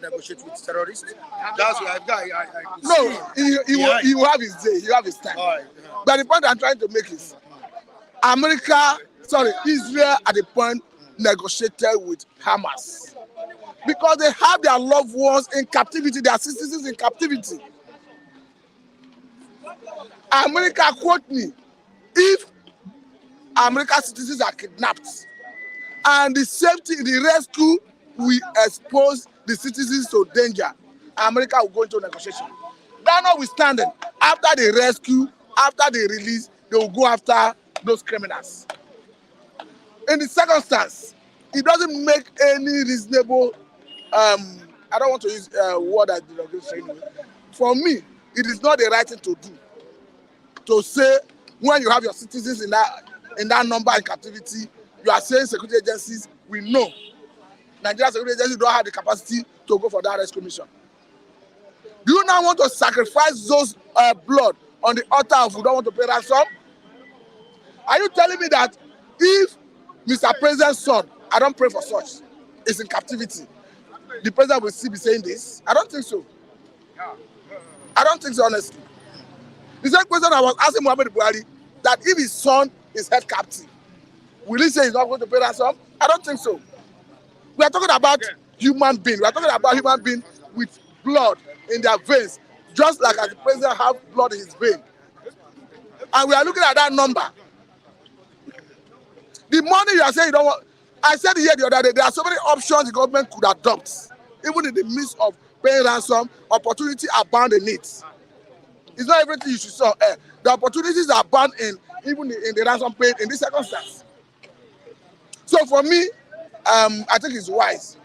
Speaker 8: negotiate with terrorists? That's
Speaker 11: no, he will have his day, he will have his time.
Speaker 8: Right, yeah.
Speaker 11: But the point I'm trying to make is, Israel at the point negotiated with Hamas because they have their loved ones in captivity, their citizens in captivity. America, quote me, if America's citizens are kidnapped and the rescue will expose the citizens to danger, America will go into negotiation. That notwithstanding, after the rescue, after the release, they will go after those criminals. In the circumstance, it doesn't make any reasonable, I don't want to use a word that the organization saying. For me, it is not the right thing to do. To say, when you have your citizens in that number in captivity, you are saying security agencies, we know Nigerian security agencies don't have the capacity to go for that rescue mission. Do you now want to sacrifice those blood on the altar of you don't want to pay ransom? Are you telling me that if Mr. President's son, I don't pray for such, is in captivity, the president will still be saying this? I don't think so. I don't think so, honestly. The same question I was asking Muhammad Buhari, that if his son is held captive, will he say he's not going to pay ransom? I don't think so. We are talking about human beings. We are talking about human beings with blood in their veins, just like as the president have blood in his vein. And we are looking at that number. The money you are saying you don't want, I said here the other day, there are so many options the government could adopt, even in the midst of paying ransom. Opportunity abound in it. It's not everything you should saw. The opportunities are bound in even in the ransom paid in this circumstance. So for me, I think it's wise.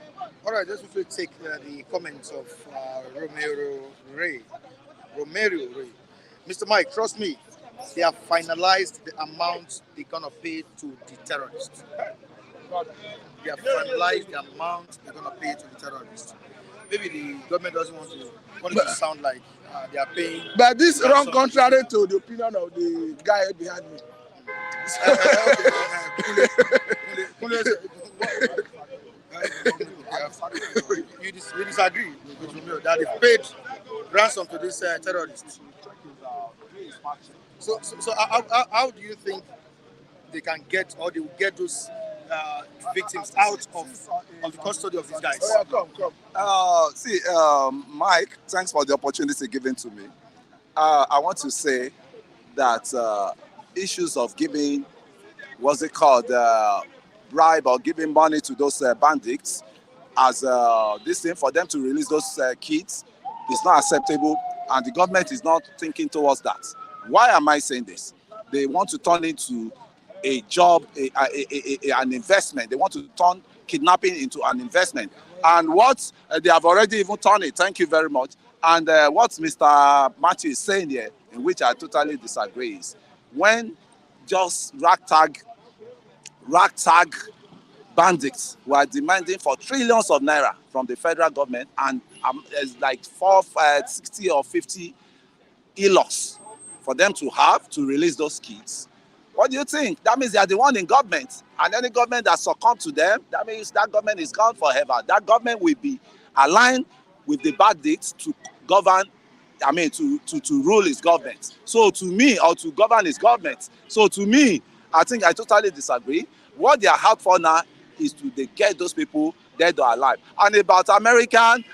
Speaker 8: All right, let's quickly take the comments of Romero Ray. Mr. Mike, trust me, they have finalized the amount they're gonna pay to the terrorists. They have finalized the amount they're gonna pay to the terrorists. Maybe the government doesn't want it to sound like they are paying.
Speaker 11: But this wrong contrary to the opinion of the guy behind me.
Speaker 8: You disagree with me that they paid ransom to these terrorists. So how do you think they can get, or they will get those victims out of the custody of these guys?
Speaker 12: Come. Mike, thanks for the opportunity given to me. I want to say that issues of giving, what's it called, bribe or giving money to those bandits as this thing for them to release those kids is not acceptable, and the government is not thinking towards that. Why am I saying this? They want to turn into a job, an investment. They want to turn kidnapping into an investment. And what they have already even turned it. Thank you very much. And what Mr. Matthew is saying here, in which I totally disagree, is when just ragtag bandits were demanding for trillions of naira from the federal government, and it's like 60 or 50 ELOS for them to have to release those kids. What do you think? That means they are the one in government, and any government that succumbs to them, that means that government is gone forever. That government will be aligned with the bandits to govern, to rule his government. So to me, or to govern his government. So to me, I think I totally disagree. What they are out for now is to get those people dead or alive. And about American,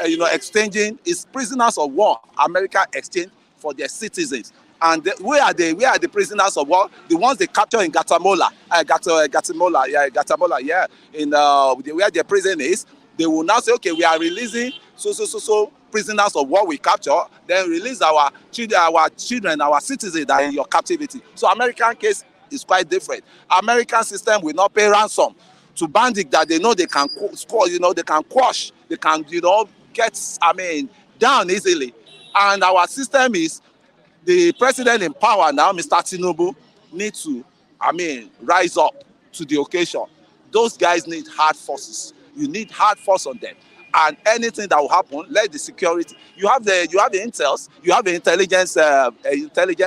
Speaker 12: exchanging is prisoners of war. America exchange for their citizens. And where are they? Where are the prisoners of war? The ones they capture in Guatemala, in where their prison is. They will now say, okay, we are releasing so prisoners of war we capture, then release our children, our citizens that are in your captivity. So American case is quite different. American system will not pay ransom to bandits that they know they can score, they can quash, they can, get, down easily. And our system is, the president in power now, Mr. Tinubu, needs to, rise up to the occasion. Those guys need hard forces. You need hard force on them. And anything that will happen, let the security. You have the intels, you have the intelligence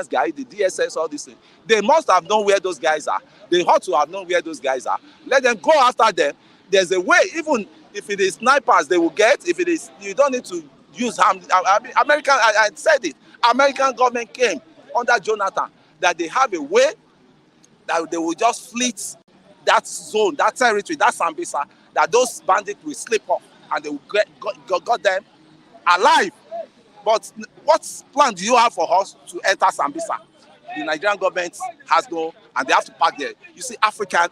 Speaker 12: guy, the DSS, all these things. They must have known where those guys are. They ought to have known where those guys are. Let them go after them. There's a way, even if it is snipers, they will get. If it is, you don't need to use harm. I said it. American government came under Jonathan that they have a way that they will just fleet that zone, that territory, that Sambisa, that those bandits will slip off and they will got them alive. But what plan do you have for us to enter Sambisa? The Nigerian government has no, and they have to park there. You see, African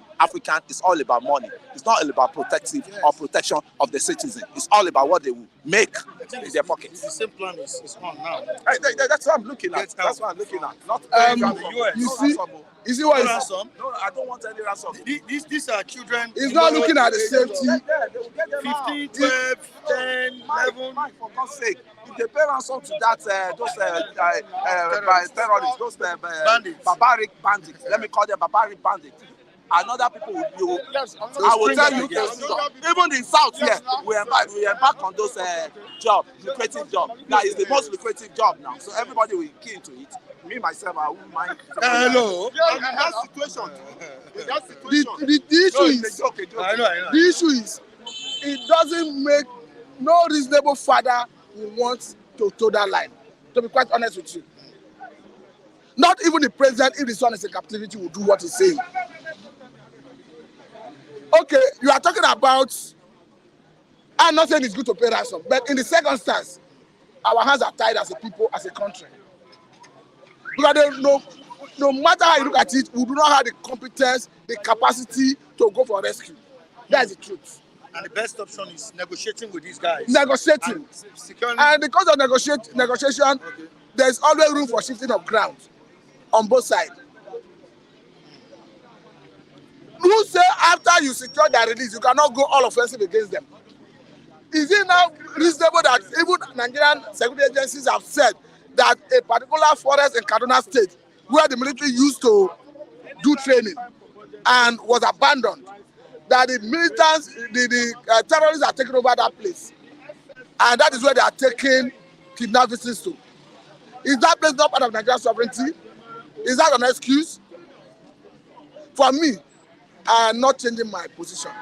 Speaker 12: is all about money. It's not all about protective or protection of the citizen. It's all about what they will make in their pockets.
Speaker 8: The same plan is on now.
Speaker 12: That's what I'm looking at. That's what I'm looking at. Not
Speaker 11: you see what
Speaker 8: ransom?
Speaker 12: No, I don't want any ransom.
Speaker 8: These are children.
Speaker 11: He's not looking at the safety.
Speaker 8: 15, 12, 10, 11.
Speaker 12: For God's sake, if they pay ransom to that, those terrorists, those
Speaker 8: bandits.
Speaker 12: barbaric bandits, let me call them barbaric bandits. And other people, I will tell you, even in South here, we embark on those jobs, lucrative jobs. That is the most lucrative job now. So everybody will key into it. Me, myself, I won't mind.
Speaker 11: Hello.
Speaker 8: In that situation,
Speaker 11: The issue is, it doesn't make no reasonable father who wants to toe that line. To be quite honest with you, not even the president, if the son is in captivity, will do what he's saying. Okay, you are talking about. I'm not saying it's good to pay ransom, but in the circumstance, our hands are tied as a people, as a country. Because no matter how you look at it, we do not have the competence, the capacity to go for rescue. That's the truth.
Speaker 8: And the best option is negotiating with these guys.
Speaker 11: Negotiating. And because of negotiation, there's always room for shifting of ground on both sides. Who say after you secure their release, you cannot go all offensive against them? Is it now reasonable that even Nigerian security agencies have said that a particular forest in Kaduna State, where the military used to do training and was abandoned, that the militants, the terrorists are taking over that place, and that is where they are taking kidnapped victims to? Is that place not part of Nigerian sovereignty? Is that an excuse? For me, I am not changing my position.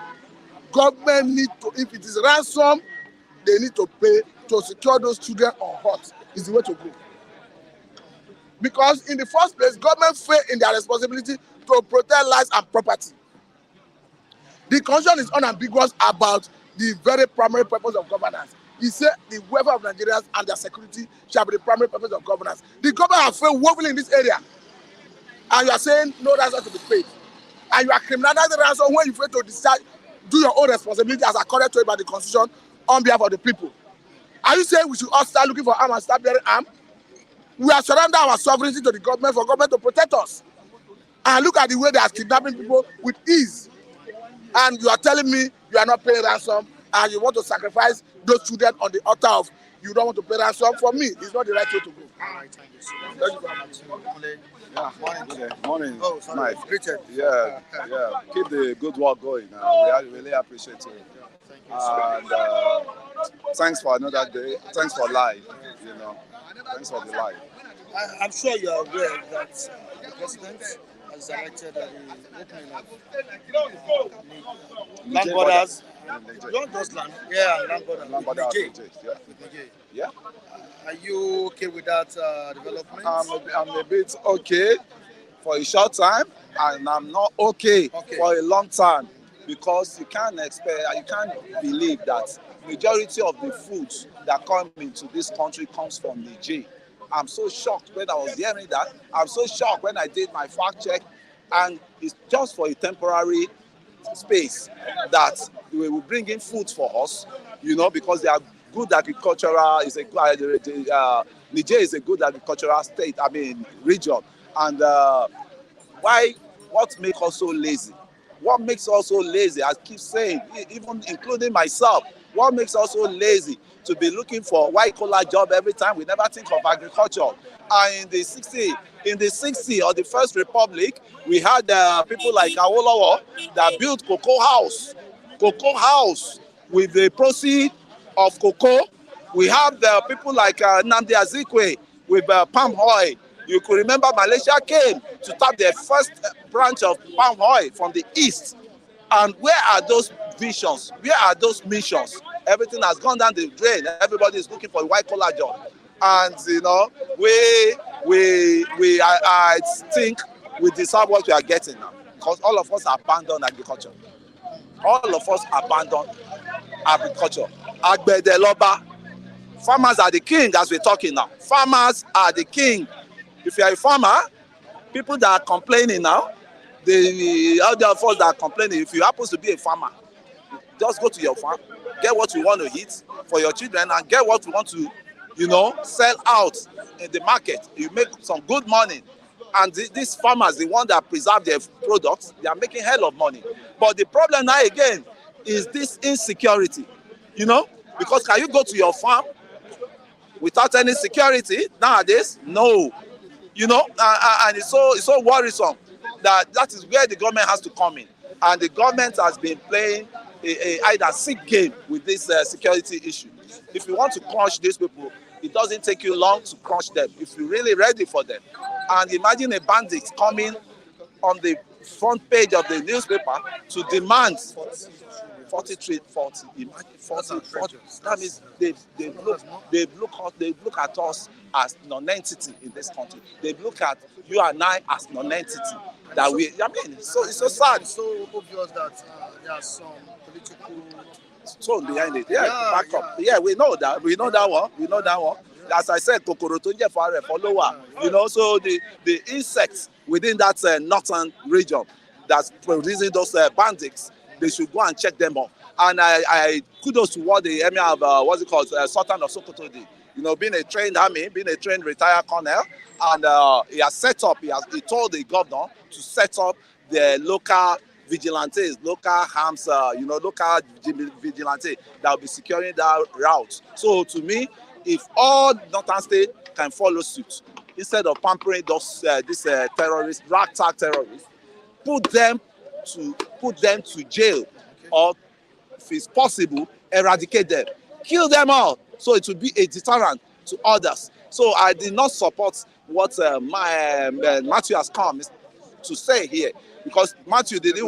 Speaker 11: Government need to, if it is ransom, they need to pay to secure those children on hot. Is the way to go. Because in the first place, government fail in their responsibility to protect lives and property. The constitution is unambiguous about the very primary purpose of governance. He said the welfare of Nigerians and their security shall be the primary purpose of governance. The government has failed woefully in this area. And you are saying no ransom to be paid. and you are criminalizing ransom when you fail to decide, do your own responsibility as accorded to it by the constitution on behalf of the people. Are you saying we should all start looking for arms and start bearing arms? We are surrendering our sovereignty to the government for government to protect us. And look at the way they are kidnapping people with ease. And you are telling me you are not paying ransom and you want to sacrifice those children on the altar of you don't want to pay ransom. For me, it's not the right way to go.
Speaker 8: All right, thank you so much. Thank you very much.
Speaker 12: Yeah. Morning. Morning.
Speaker 8: Oh, sorry.
Speaker 12: Nice.
Speaker 8: Greeted.
Speaker 12: Yeah. Keep the good work going. We really appreciate it.
Speaker 8: Thank you so much.
Speaker 12: And thanks for another day. Thanks for life. Thanks for the life.
Speaker 8: I'm sure you are aware that the president has directed the opening of land borders. Not just land, land borders. Niger.
Speaker 12: Yeah.
Speaker 8: Are you okay with that development?
Speaker 12: I'm a bit okay for a short time, and I'm not okay for a long time, because you can't believe that majority of the food that come into this country comes from Niger. I'm so shocked when I was hearing that. I'm so shocked when I did my fact check, and it's just for a temporary space that we will bring in food for us, because they are good agricultural. Niger is a good agricultural state. Region. And what makes us so lazy? What makes us so lazy? I keep saying, even including myself, what makes us so lazy to be looking for white-collar job every time? We never think of agriculture. And in the 60s or the First Republic, we had people like Awolowo that built cocoa house with the proceeds of cocoa. We have the people like Nnamdi Azikiwe with palm oil. You could remember Malaysia came to tap their first branch of palm oil from the east. And where are those visions? Where are those missions? Everything has gone down the drain. Everybody is looking for a white-collar job. And, I think we deserve what we are getting now. Because all of us abandoned agriculture. All of us abandoned agriculture. Agbedeloba. Farmers are the king as we're talking now. Farmers are the king. If you are a farmer, people that are complaining now, the other of us that are complaining, if you happen to be a farmer, just go to your farm, get what you want to eat for your children, and get what you want to, sell out in the market. You make some good money. And these farmers, the ones that preserve their products, they are making hell of money. But the problem now again is this insecurity, because can you go to your farm without any security nowadays? No. And it's so worrisome that is where the government has to come in. And the government has been playing a hide-and-seek game with this security issue. If you want to crush these people, it doesn't take you long to crush them if you're really ready for them. And imagine a bandit coming on the front page of the newspaper to demand 40. Imagine 40. That means they look at us as non-entity in this country. They look at you and I as non-entity. It's so sad.
Speaker 8: It's so obvious that there are some political
Speaker 12: tone behind it. Back up. Yeah, we know that. We know that one. As I said, kokoro to je follower. So the insects within that northern region that's producing those bandits, they should go and check them out. And I kudos to what the emir of Sultan of Sokoto did. Being a trained army, being a trained retired colonel, and he told the governor to set up the local vigilantes, local arms, local vigilante that will be securing that route. So to me, if all northern states can follow suit, instead of pampering these terrorists, ragtag terrorists, put them to jail, or if it's possible, eradicate them, kill them all, so it will be a deterrent to others. So I did not support what Matthew has come to say here, because Matthew didn't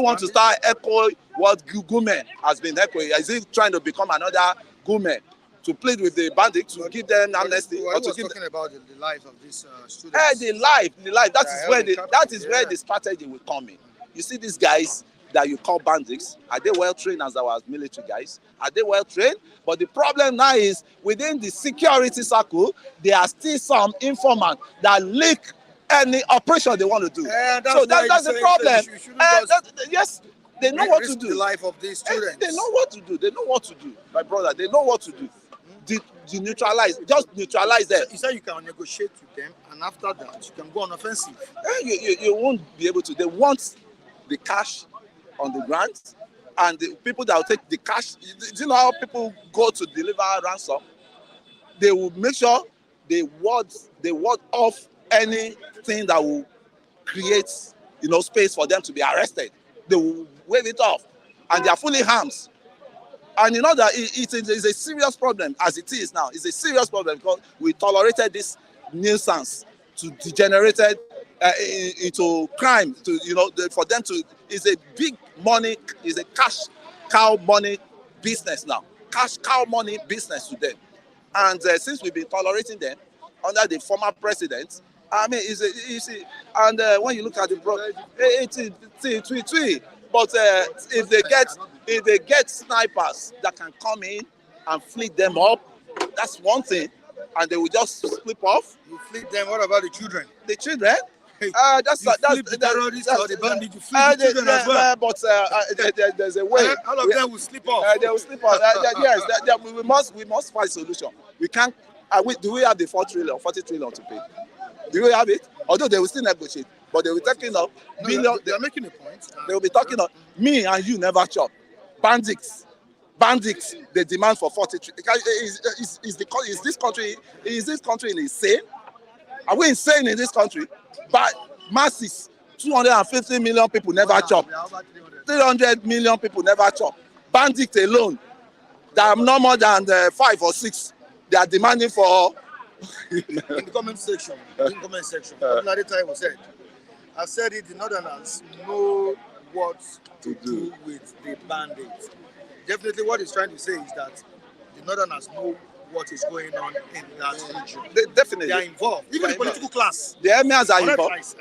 Speaker 12: want to start echoing what Gumen has been echoing. Is he trying to become another Gumen to plead with the bandits to give them amnesty?
Speaker 8: Well, talking about the life of these students.
Speaker 12: The life. That is where the strategy will come in. You see these guys that you call bandits, are they well trained as our military guys? Are they well trained? But the problem now is within the security circle, there are still some informants that leak any operation they want to do. So that's the problem. Yes, they know what to do.
Speaker 8: The life of these students.
Speaker 12: They know what to do. They know what to do, my brother. They know what to do. Just neutralize them.
Speaker 8: You said you can negotiate with them, and after that, you can go on offensive.
Speaker 12: You won't be able to. They want the cash on the ground, and the people that will take the cash. Do you know how people go to deliver ransom? They will make sure they ward off anything that will create, space for them to be arrested. They will wave it off, and they are fully armed. And you know that it is a serious problem as it is now. It's a serious problem because we tolerated this nuisance to degenerated into crime. For them to, it's a big money, it's a cash cow money business now. Cash cow money business to them. And since we've been tolerating them under the former president, I mean, when you look at the problem, but if they get snipers that can come in and flick them up, that's one thing, and they will just slip off.
Speaker 8: You flick them. What about the children?
Speaker 12: The children?
Speaker 8: That's the terrorists or the bandits. You flick the children as well.
Speaker 12: But there's a way.
Speaker 8: All of them will slip off.
Speaker 12: They will slip off. Yes, we must find a solution. We can't. Do we have the 40 trillion to pay? Do we have it? Although they will still negotiate, but they will be talking of billion.
Speaker 8: They are making a point.
Speaker 12: They will be talking of me and you never chop. Bandits, they demand for 40 trillion. Is this country insane? Are we insane in this country? But masses, 250 million people never chop. 300 million people never chop. Bandits alone, there are no more than 5 or 6. They are demanding for.
Speaker 8: In the comment section, Ordinary was said, I said it, the Northerners know what to do with the bandits. Definitely what he's trying to say is that the Northerners know what is going on in that region. They are involved. Even the political class.
Speaker 12: The emirs are involved.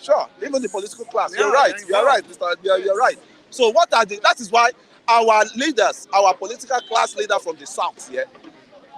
Speaker 12: Sure. Even the political class. You're right, Mr. You're right. So that is why our leaders, our political class leader from the south here,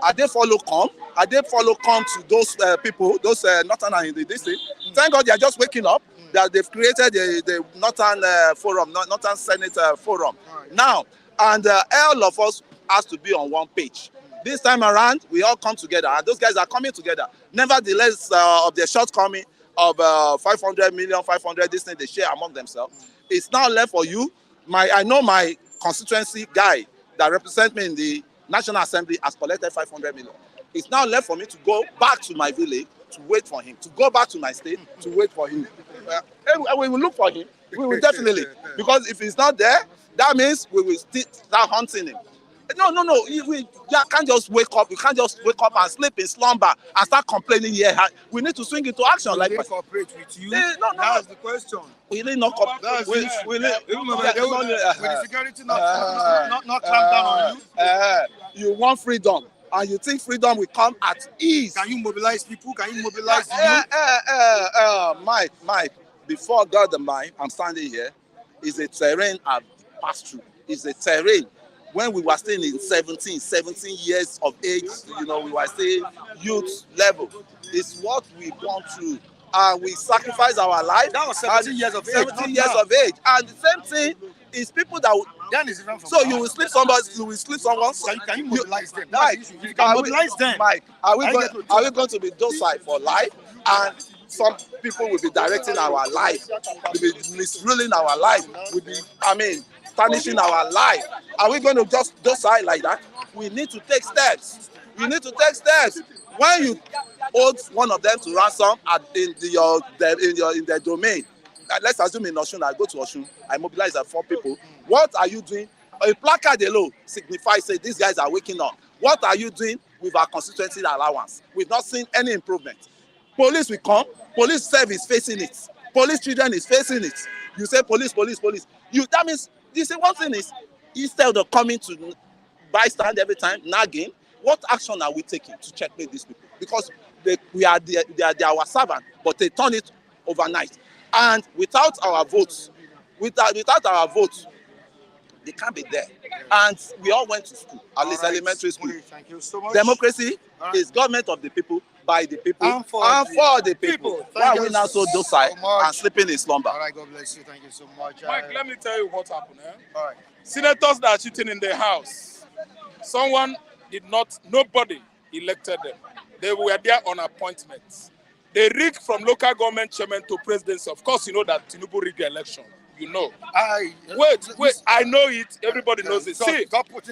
Speaker 12: are they follow come to those people, those Northern in the district? Thank God they are just waking up. That they've created the Northern Forum, Northern Senate Forum. Right. Now, and all of us has to be on one page. This time around, we all come together, and those guys are coming together. Nevertheless, of their shortcoming of 500 million, 500, this thing they share among themselves. It's now left for you. I know my constituency guy that represents me in the National Assembly has collected 500 million. It's now left for me to go back to my village to wait for him, to go back to my state to wait for him. We will look for him. We will definitely. Because if he's not there, that means we will start hunting him. No. You can't just wake up. You can't just wake up and sleep in slumber and start complaining here. We need to swing into action.
Speaker 8: Will they cooperate with you? No. That's the question.
Speaker 12: Will they not cooperate?
Speaker 8: Will the security not clamp down on you?
Speaker 12: You want freedom, and you think freedom will come at ease.
Speaker 8: Can you mobilize people? Can you mobilize
Speaker 12: Mike, before God the mind, I'm standing here, is a terrain I've passed through. It's a terrain. When we were still in 17 years of age, we were still youth level. It's what we've gone through. We sacrifice our life.
Speaker 8: That was 17 years of age.
Speaker 12: 17 years of age. And the same thing is people that so you will sleep somebody, you will sleep someone.
Speaker 8: Can you mobilize them?
Speaker 12: Mike,
Speaker 8: you can mobilize them.
Speaker 12: Mike, are we going to be docile for life? And some people will be directing our life, will be misruling our life, will be, tarnishing our life. Are we going to just docile like that? We need to take steps. When you hold one of them to ransom in their domain, let's assume in Osun, I go to Osun, I mobilize 4 people. What are you doing? A placard alone signifies say these guys are waking up. What are you doing with our constituency allowance? We've not seen any improvement. Police will come. Police self is facing it. Police children is facing it. You say police. That means you say one thing is instead of coming to bystand every time, nagging, what action are we taking to checkmate these people? Because they are our servant, but they turn it overnight. And without our votes, they can't be there. And we all went to school, at least elementary school.
Speaker 8: Thank you so much.
Speaker 12: Democracy is government of the people, by the people,
Speaker 8: and for
Speaker 12: the people. Why
Speaker 8: Thank
Speaker 12: are we
Speaker 8: you
Speaker 12: now so docile
Speaker 8: much.
Speaker 12: and sleeping in slumber?
Speaker 8: All right, God bless you. Thank you so much.
Speaker 13: Mike, let me tell you what happened.
Speaker 8: All right.
Speaker 13: Senators that are sitting in the House, nobody elected them. They were there on appointments. They rigged from local government chairman to presidency. Of course, you know that Tinubu rigged the election. You know. Wait, I know it. Everybody knows it. See,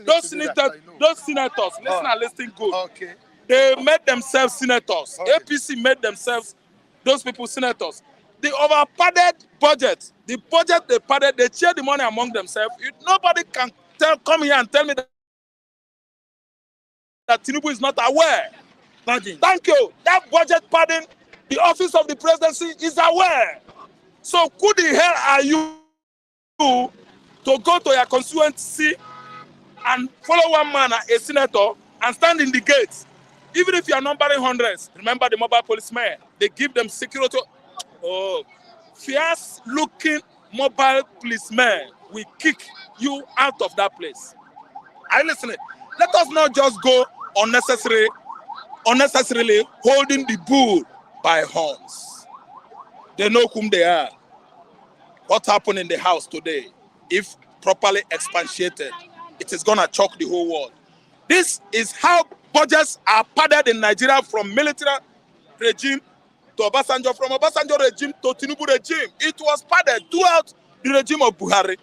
Speaker 13: those senators, listen and listen good.
Speaker 8: Okay.
Speaker 13: They made themselves senators.
Speaker 8: Okay.
Speaker 13: APC made themselves, those people, senators. The overpadded budget, the budget they padded, they share the money among themselves. Nobody can come here and tell me that Tinubu is not aware.
Speaker 8: Pardon.
Speaker 13: Thank you. That budget padding, the office of the presidency is aware. So who the hell are you to go to your constituency and follow one man, a senator, and stand in the gates? Even if you are numbering hundreds, remember the mobile policemen, they give them security. Oh, fierce-looking mobile policemen will kick you out of that place. Are you listening? Let us not just go unnecessarily holding the bull by horns. They know whom they are. What happened in the House today, if properly expatiated, it is going to choke the whole world. This is how budgets are padded in Nigeria from military regime to Obasanjo, from Obasanjo regime to Tinubu regime. It was padded throughout the regime of Buhari.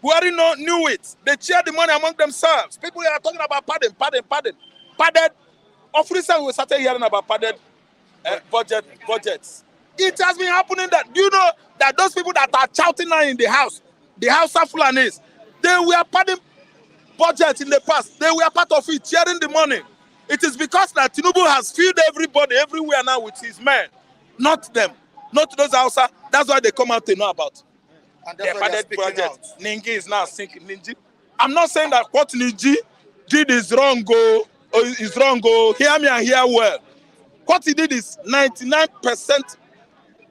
Speaker 13: Buhari knew it. They shared the money among themselves. People are talking about padding. Padded. Of recent, we started hearing about padded budgets. It has been happening that, do you know that those people that are shouting now in the house, the House of Fulanis, they were padding budgets in the past. They were part of it, sharing the money. It is because that Tinubu has filled everybody everywhere now with his men. Not them. Not those Hausa. That's why they come out to know about.
Speaker 8: And that's why they're speaking out.
Speaker 13: Ningi is now sinking. Ninji. I'm not saying that what Ninji did is wrong. Hear me and hear well. What he did is 99%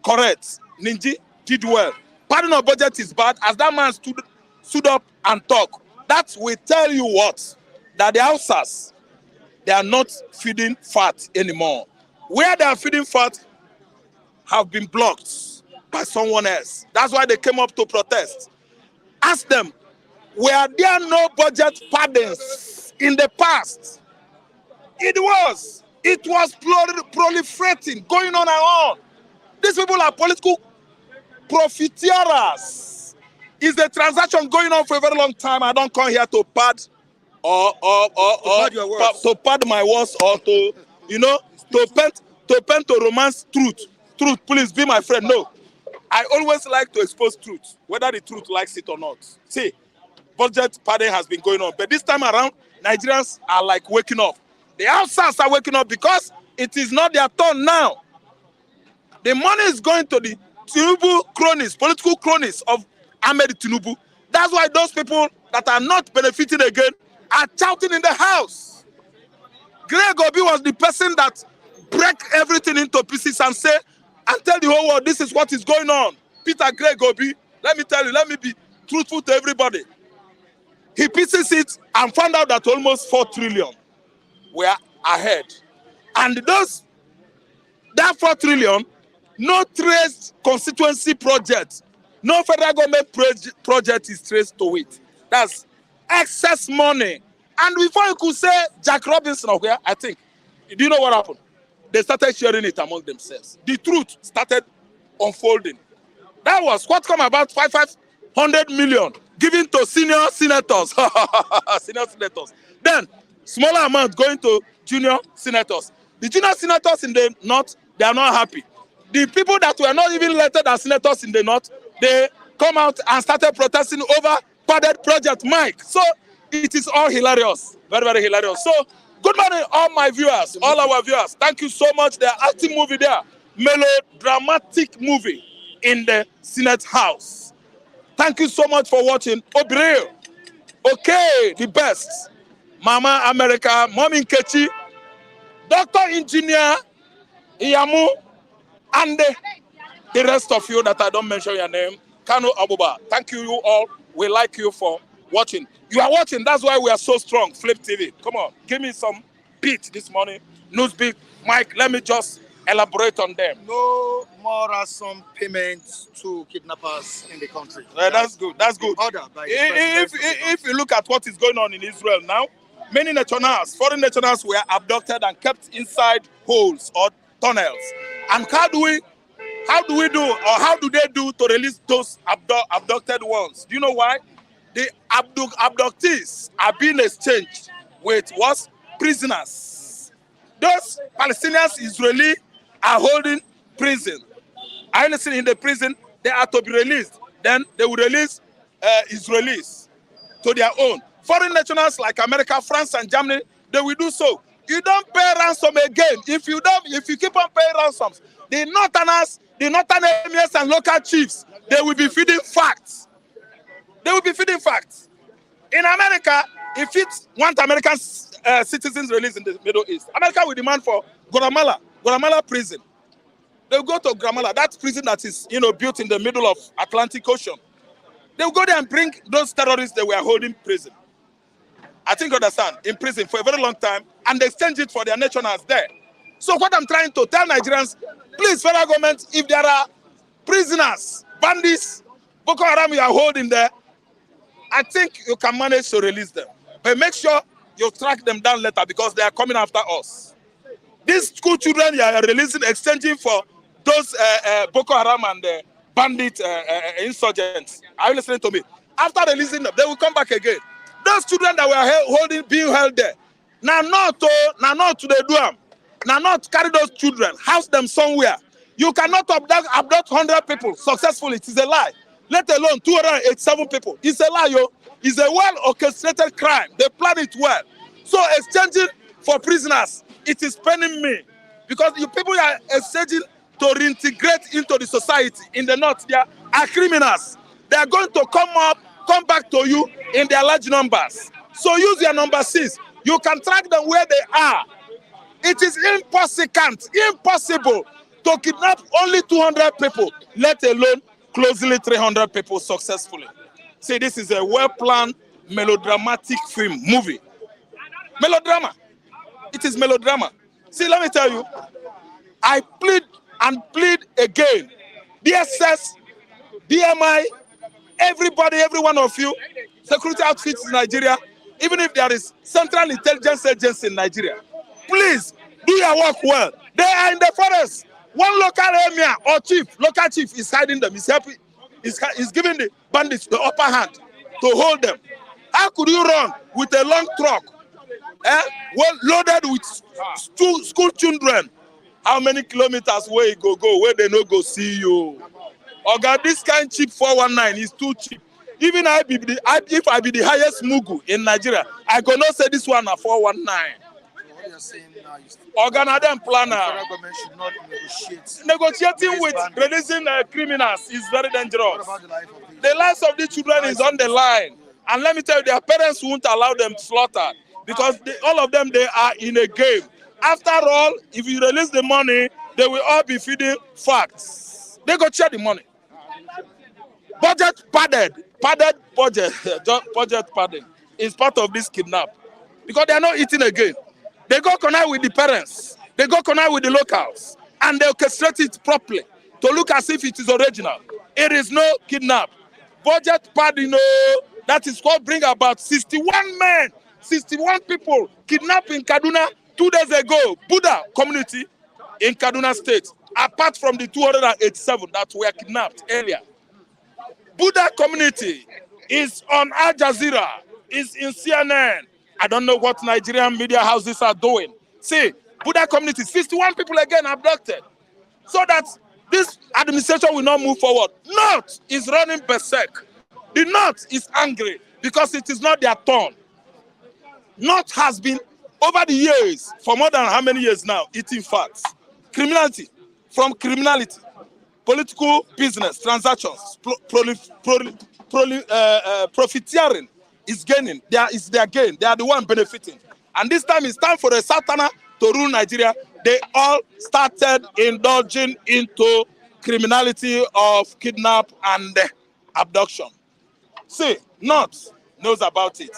Speaker 13: correct. Ninji did well. Pardon of budget is bad. As that man stood up and talked, that will tell you what? That the Hausas, they are not feeding fat anymore. Where they are feeding fat have been blocked by someone else. That's why they came up to protest. Ask them, were there no budget pardons in the past? It was proliferating, going on and on. These people are political profiteers. Is the transaction going on for a very long time? I don't come here to pad to pad my words or to, to romance truth. Truth, please be my friend. No. I always like to expose truth, whether the truth likes it or not. See, budget padding has been going on. But this time around, Nigerians are like waking up. The outsiders are waking up because it is not their turn now. The money is going to the Tinubu cronies, political cronies of Ahmed Tinubu. That's why those people that are not benefiting again are shouting in the house. Greg Obi was the person that break everything into pieces and say, and tell the whole world this is what is going on. Peter Greg Obi, let me tell you, let me be truthful to everybody. He pieces it and found out that almost 4 trillion were ahead. And that 4 trillion, no traced constituency project, no federal government project is traced to it. That's excess money. And before you could say Jack Robinson, okay, I think, do you know what happened? They started sharing it among themselves. The truth started unfolding. That was what come about 500 million given to senior senators. Senior senators. Then, smaller amount going to junior senators. The junior senators in the north, they are not happy. The people that were not even elected as senators in the north, they come out and started protesting over padded project Mike. So, it is all hilarious. Very, very hilarious. So, good morning, all my viewers, all our viewers. Thank you so much. The acting movie there, melodramatic movie in the Senate House. Thank you so much for watching. Obreo, okay, the best. Mama America, Mommy Nkechi, Doctor Engineer Iyamu, and the rest of you that I don't mention your name, Kano Abuba. Thank you all. We like you for watching. You are watching, that's why we are so strong. Flip TV. Come on, give me some beat this morning. Newspeak. Mike, let me just elaborate on them.
Speaker 8: No more ransom payments to kidnappers in the country.
Speaker 13: That's good. That's good.
Speaker 8: Order by the
Speaker 13: If you look at what is going on in Israel now, many nationals, foreign nationals, were abducted and kept inside holes or tunnels. And how do they do to release those abducted ones? Do you know why? The abductees are being exchanged with what? Prisoners. Those Palestinians, Israeli, are holding prison. Are you in the prison? They are to be released. Then they will release Israelis to their own. Foreign nationals like America, France, and Germany, they will do so. You don't pay ransom again. If you keep on paying ransoms, the northerners, the northern emirs and local chiefs, they will be feeding facts. They will be feeding facts. In America, if it want American citizens released in the Middle East, America will demand for Guatemala prison. They'll go to Guatemala, that prison that is built in the middle of Atlantic Ocean. They'll go there and bring those terrorists they were holding prison. I think you understand, in prison for a very long time, and they exchange it for their nationals there. So what I'm trying to tell Nigerians, please, federal government, if there are prisoners, bandits, Boko Haram you are holding there, I think you can manage to release them. But make sure you track them down later because they are coming after us. These school children you are releasing, exchanging for those Boko Haram and bandit insurgents. Are you listening to me? After releasing them, they will come back again. Those children that were being held there, now not to the do them. Now not carry those children, house them somewhere. You cannot abduct 100 people successfully. It is a lie. Let alone 287 people. It's a lie, yo. It's a well-orchestrated crime. They plan it well. So exchanging for prisoners, it is paining me. Because you people are exchanging to reintegrate into the society. In the north, they are criminals. They are going to come back to you in their large numbers. So use your number 6. You can track them where they are. It is impossible to kidnap only 200 people, let alone closely 300 people successfully. See, this is a well-planned, melodramatic movie. Melodrama. It is melodrama. See, let me tell you, I plead again. DSS, DMI, everybody, every one of you, security outfits in Nigeria, even if there is Central Intelligence Agency in Nigeria, please do your work well. They are in the forest. One local emir or local chief is hiding them. He's giving the bandits the upper hand to hold them. How could you run with a long truck, loaded with school children? How many kilometers where you go where they no go see you? Oh God, this kind cheap 419 is too cheap. Even if I be the highest mugu in Nigeria, I could not say this one a 419. Organ planner. Negotiating with releasing criminals is very dangerous. The lives of the children is on the line. And let me tell you, their parents won't allow them slaughtered because all of them, they are in a game. After all, if you release the money, they will all be feeding facts. They go share the money. Budget padded budget padding is part of this kidnap because they are not eating again. They go connect with the parents. They go connect with the locals. And they orchestrate it properly to look as if it is original. It is no kidnap. Budget padding, that is what bring about 61 men, 61 people kidnapped in Kaduna 2 days ago. Buddha community in Kaduna State, apart from the 287 that were kidnapped earlier. Buddha community is on Al Jazeera, is in CNN. I don't know what Nigerian media houses are doing. See, Buddha community, 61 people again abducted. So that this administration will not move forward. North is running berserk. The North is angry because it is not their turn. North has been, over the years, for more than how many years now, eating facts. Criminality, from criminality, political business, transactions, profiteering is gaining. It's their gain. They are the one benefiting. And this time it's time for a Satana to rule Nigeria. They all started indulging into criminality of kidnap and abduction. See, North knows about it.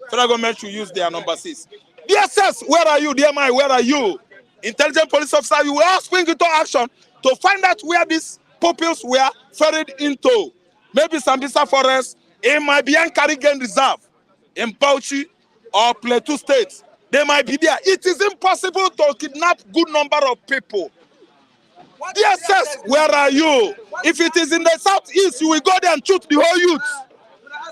Speaker 13: Federal government should use their number 6. DSS, where are you? DMI, where are you? Intelligent police officer, you will all spring into action to find out where these pupils were ferried into. Maybe Sambisa Forest, it might be Yankari Game Reserve, in Bauchi or Plateau State. They might be there. It is impossible to kidnap good number of people. DSS, where are you? If it is in the southeast, you will go there and shoot the whole youth.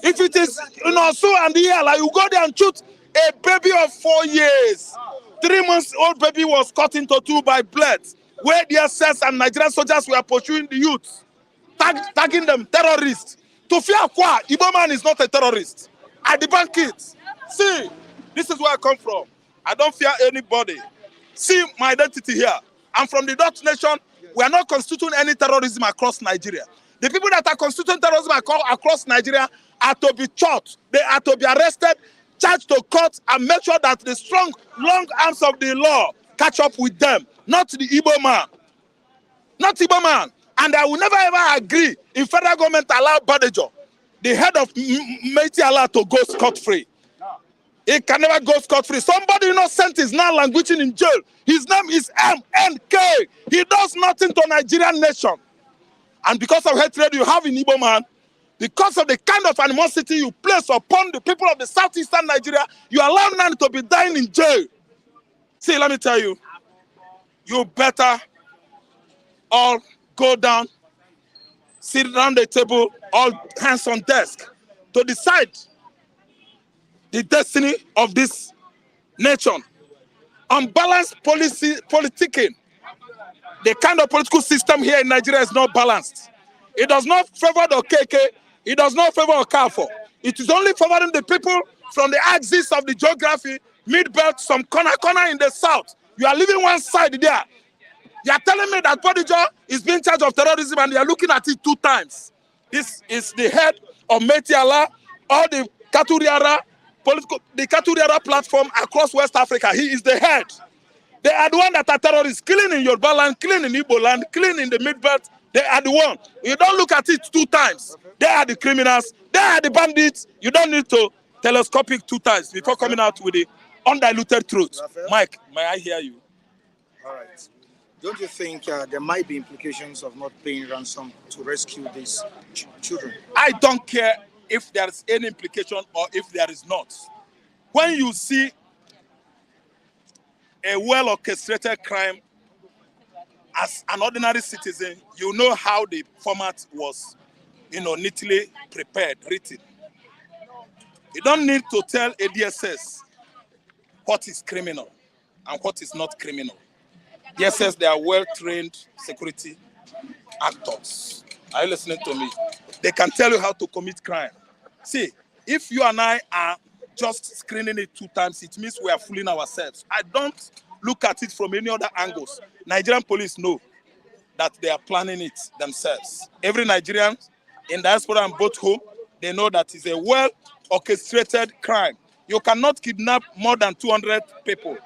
Speaker 13: If it is in Osu and Iyala, you go there and shoot a baby of 4 years. 3 months old baby was cut into two by bullets, where DSS and Nigerian soldiers were pursuing the youth, tagging them terrorists. To fear Kwa, Igbo man is not a terrorist. I debunk it. See, this is where I come from. I don't fear anybody. See my identity here. I'm from the Dutch nation. We are not constituting any terrorism across Nigeria. The people that are constituting terrorism across Nigeria are to be shot. They are to be arrested, charged to court, and make sure that the strong, long arms of the law catch up with them. Not the Igbo man. Not Igbo man. And I will never ever agree if federal government allow Badejo, the head of Meiti Allah, to go scot-free. It can never go scot-free. Somebody innocent is now languishing in jail. His name is MNK. He does nothing to Nigerian nation. And because of hatred you have in Igbo man, because of the kind of animosity you place upon the people of the southeastern Nigeria, you allow them to be dying in jail. See, let me tell you, you better all go down, sit around the table, all hands on desk, to decide the destiny of this nation. Unbalanced politicking. The kind of political system here in Nigeria is not balanced. It does not favor the KK. It does not favor Okafo. It is only favoring the people from the axis of the geography, mid-belt, some corner in the south. You are leaving one side there. You are telling me that Bodijo is being charged of terrorism and you are looking at it 2 times. This is the head of Meiti Allah, or the Katuriara platform across West Africa. He is the head. They are the one that are terrorists, killing in Yoruba land, killing in Igbo land, killing in the mid-belt. They are the one. You don't look at it 2 times. They are the criminals. They are the bandits. You don't need to telescopic 2 times before coming out with the undiluted truth. Raphael? Mike, may I hear you?
Speaker 8: All right. Don't you think there might be implications of not paying ransom to rescue these children?
Speaker 13: I don't care if there is any implication or if there is not. When you see a well-orchestrated crime as an ordinary citizen, you know how the format was, neatly prepared, written. You don't need to tell a DSS what is criminal and what is not criminal. DSS, they are well-trained security actors. Are you listening to me? They can tell you how to commit crime. See, if you and I are just screening it 2 times, it means we are fooling ourselves. I don't look at it from any other angles. Nigerian police know that they are planning it themselves. Every Nigerian in diaspora and both home, they know that it's a well-orchestrated crime. You cannot kidnap more than 200 people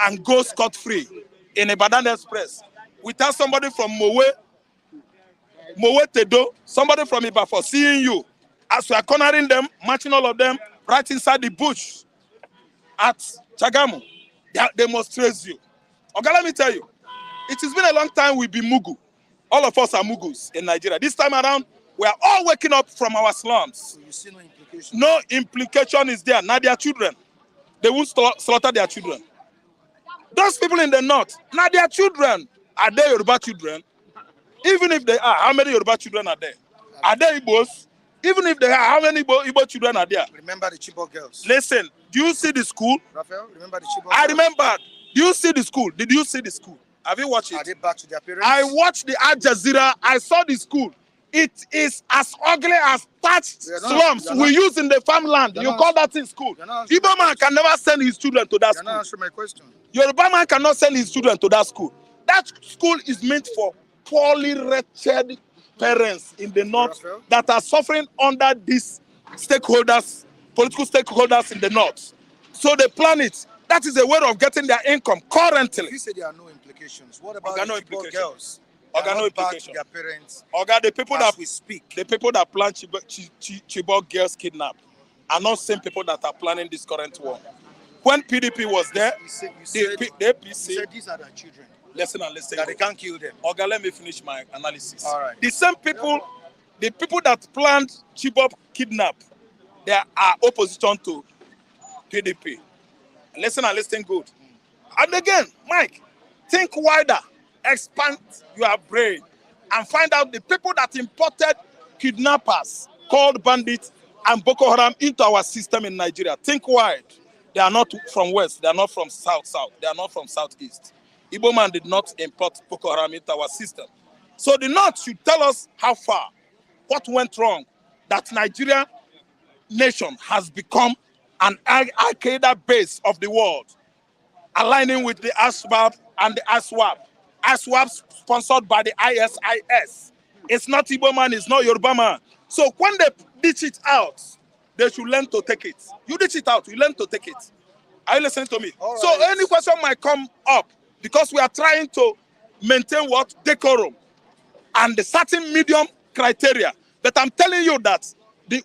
Speaker 13: and go scot-free in a Ibadan Express without somebody from Mowe Tedo, somebody from Ibafor seeing you as you are cornering them, matching all of them right inside the bush at Chagamu. They must trace you. Okay, let me tell you, it has been a long time we've been Mugu. All of us are Mugus in Nigeria. This time around, we are all waking up from our slums.
Speaker 8: So you see no implication?
Speaker 13: No implication is there. Now their children, they won't slaughter their children. Those people in the north, now their children, are they Yoruba children? Even if they are, how many Yoruba children are there? Are they Igbos? Even if they are, how many Igbo children are there?
Speaker 8: Remember the Chibok girls.
Speaker 13: Listen, do you see the school?
Speaker 8: Raphael, remember the Chibok
Speaker 13: I
Speaker 8: girls?
Speaker 13: remember. Do you see the school? Did you see the school? Have you watched it?
Speaker 8: Are they back to their parents?
Speaker 13: I watched the Al Jazeera. I saw the school. It is as ugly as thatched slums we use in the farmland. You call that in school. Igbo man can never send his children to that school.
Speaker 8: You're not answering my question.
Speaker 13: Yoruba man cannot send his children to that school. That school is meant for poorly wretched parents in the north that are suffering under these stakeholders, political stakeholders in the north. So they plan it. That is a way of getting their income currently.
Speaker 8: You say there are no implications. What about
Speaker 13: the
Speaker 8: Chibok girls?
Speaker 13: No implication.
Speaker 8: Their parents.
Speaker 13: The people that
Speaker 8: we speak.
Speaker 13: The people that plan Chibok girls kidnap are not same people that are planning this current war. when PDP was there,
Speaker 8: You said
Speaker 13: the APC.
Speaker 8: these are their children.
Speaker 13: Listen and listen.
Speaker 8: That they can't kill them.
Speaker 13: Okay, let me finish my analysis.
Speaker 8: All right.
Speaker 13: The same people, the people that planned Chibok kidnap, they are opposition to PDP. Listen and listen good. And again, Mike, think wider, expand your brain, and find out the people that imported kidnappers called bandits and Boko Haram into our system in Nigeria. Think wide. They are not from West. They are not from South. They are not from Southeast. Igbo man did not import Boko Haram into our system. So the North should tell us how far, what went wrong, that Nigeria nation has become an Al-Qaeda base of the world, aligning with the ASWAP and the ASWAP. ASWAP sponsored by the ISIS. It's not Igbo man, it's not Yoruba man. So when they ditch it out, they should learn to take it. You ditch it out, you learn to take it. Are you listening to me? All so right. Any question might come up, because we are trying to maintain what? Decorum and the certain medium criteria. But I'm telling you that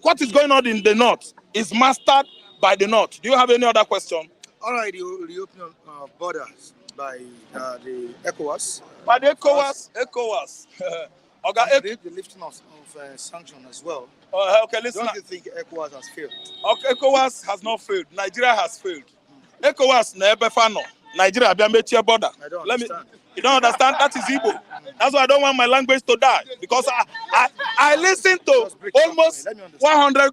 Speaker 13: what is going on in the North is mastered by the North. Do you have any other question?
Speaker 8: All right, the opening of borders by the Ecowas.
Speaker 13: By the Ecowas.
Speaker 8: Okay, the lifting of sanctions as well.
Speaker 13: Okay, listen.
Speaker 8: Don't you think Ecowas has failed?
Speaker 13: Okay, Ecowas has not failed. Nigeria has failed. Ecowas never found. Nigeria be a border.
Speaker 8: I don't understand.
Speaker 13: You don't understand? That is Igbo. That's why I don't want my language to die. Because I listen to almost 100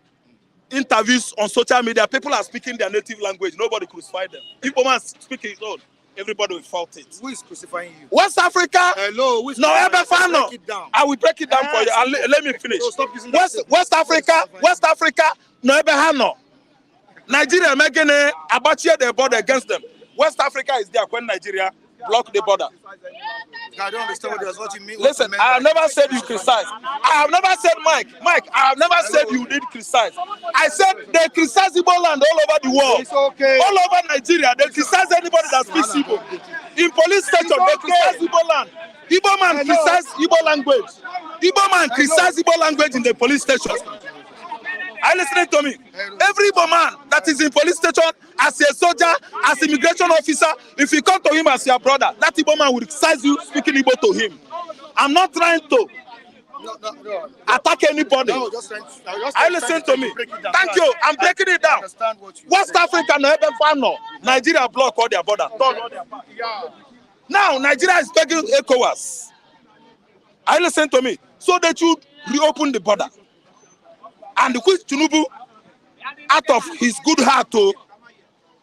Speaker 13: interviews on social media. People are speaking their native language. Nobody crucified them. Igbo man speaking his own. Everybody will fault it.
Speaker 8: Who is crucifying you?
Speaker 13: West Africa.
Speaker 8: Hello. Who is
Speaker 13: no, ever found. I will break it down for you. And let me finish.
Speaker 8: So
Speaker 13: West Africa. No, ever have no. Nigeria making a their border against them. West Africa is there when Nigeria block the border.
Speaker 8: I don't understand what you mean.
Speaker 13: Listen, I have never said you criticize. I have never said, Mike, I have never said you did criticize. I said they criticize Igbo land all over the world.
Speaker 8: It's okay.
Speaker 13: All over Nigeria, they criticize anybody that speaks Igbo. In police station, they criticize Igbo land. Igbo man criticize Igbo language. Igbo man criticize Igbo language in the police station. Are you listening to me? Every Igbo man that is in police station, as a soldier, as immigration officer, if you come to him as your brother, that Igbo man will criticize you speaking Igbo to him. I'm not trying to attack anybody.
Speaker 8: No,
Speaker 13: I listen to me. Thank you. I'm breaking it down. West Africa, Nigeria block all their border. Now Nigeria is begging Ecowas. I listen to me. So they should reopen the border. And which Tinubu, out of his good heart to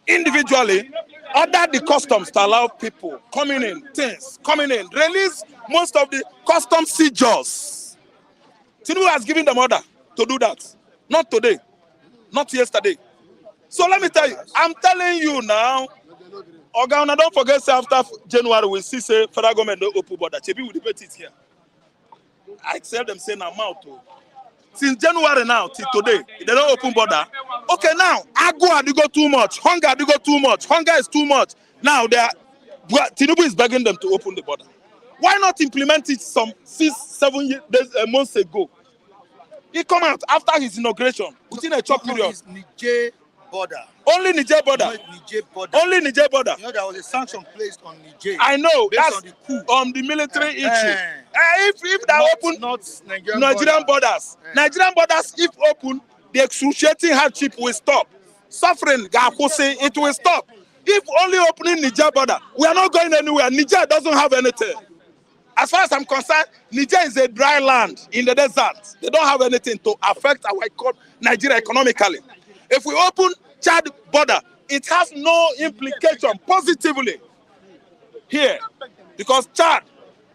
Speaker 13: individually order the customs to allow people coming in, release most of the custom seizures. Tinubu has given them order to do that. Not today, not yesterday. So let me tell you, I'm telling you now, Ogana, don't forget, say after January, we'll see, say, federal government don't open border. Chebi will debate it here. I tell them, say, now, mouth. Since January now till today, they don't open border. Okay, now, Agua, they go too much. Hunger, they go too much. Hunger is too much. Now, Tinubu is begging them to open the border. Why not implement it some 6-7 months ago? He come out after his inauguration within a short period.
Speaker 8: Niger border.
Speaker 13: Only Niger border.
Speaker 8: Niger border.
Speaker 13: Only Niger border.
Speaker 8: You know there was a sanction placed on Niger.
Speaker 13: I know. That's
Speaker 8: on the coup.
Speaker 13: On the military issue. If they open Nigerian borders, Nigerian borders, if open, the excruciating hardship will stop. Suffering, it will stop. If only opening Niger border, we are not going anywhere. Niger doesn't have anything. As far as I'm concerned, Niger is a dry land in the desert. They don't have anything to affect our Nigeria economically. If we open Chad border, it has no implication positively here, because Chad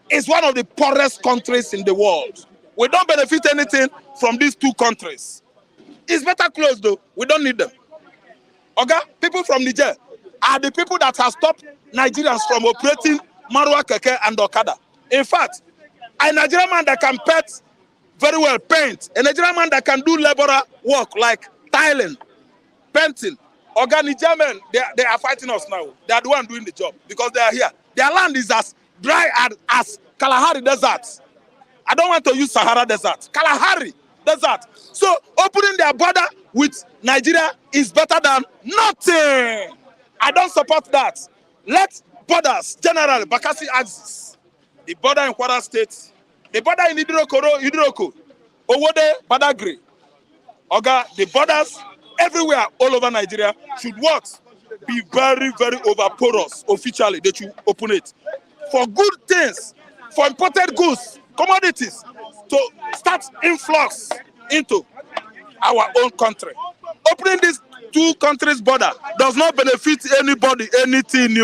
Speaker 13: is one of the poorest countries in the world. We don't benefit anything from these two countries. It's better closed though. We don't need them. Okay? People from Niger are the people that have stopped Nigerians from operating Marwa, Keke, and Okada. In fact, a Nigerian man that can very well paint, a Nigerian man that can do laborer work like tiling, painting, organic German, they are fighting us now. They are the one doing the job because they are here. Their land is as dry as Kalahari Desert. I don't want to use Sahara Desert. Kalahari Desert. So opening their border with Nigeria is better than nothing. I don't support that. Let borders, generally, Bakassi axis, the border in Kwara State, the border in Idiroko, Owode, Badagry, Oga, the borders everywhere all over Nigeria should what? Be very, very over porous officially. They should open it. For good things, for imported goods, commodities, to start influx into our own country. Opening these two countries' border does not benefit anybody, anything.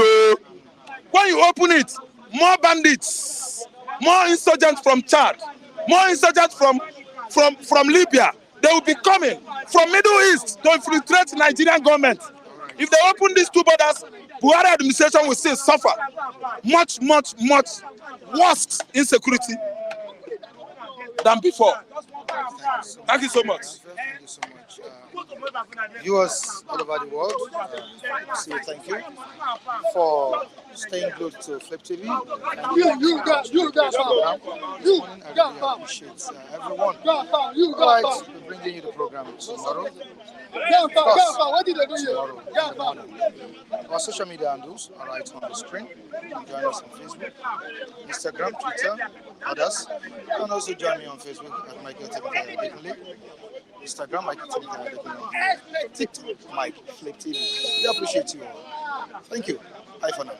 Speaker 13: When you open it, more bandits, more insurgents from Chad, more insurgents from Libya, they will be coming from Middle East to infiltrate the Nigerian government. If they open these two borders, Buhari administration will still suffer much, much, much worse insecurity than before. Thank you so much.
Speaker 8: Thank you so much. Viewers all over the world, say thank you for staying glued to Flip TV. I really appreciate everyone. All right, we're bringing you the program tomorrow. Tomorrow. Our social media handles are right on the screen. You can join us on Facebook, Instagram, Twitter, others. You can also join me on Facebook at Michael Tebika, Instagram, Michael Tebika, TikTok, Mike Flip TV. We appreciate you all. Thank you. Bye for now.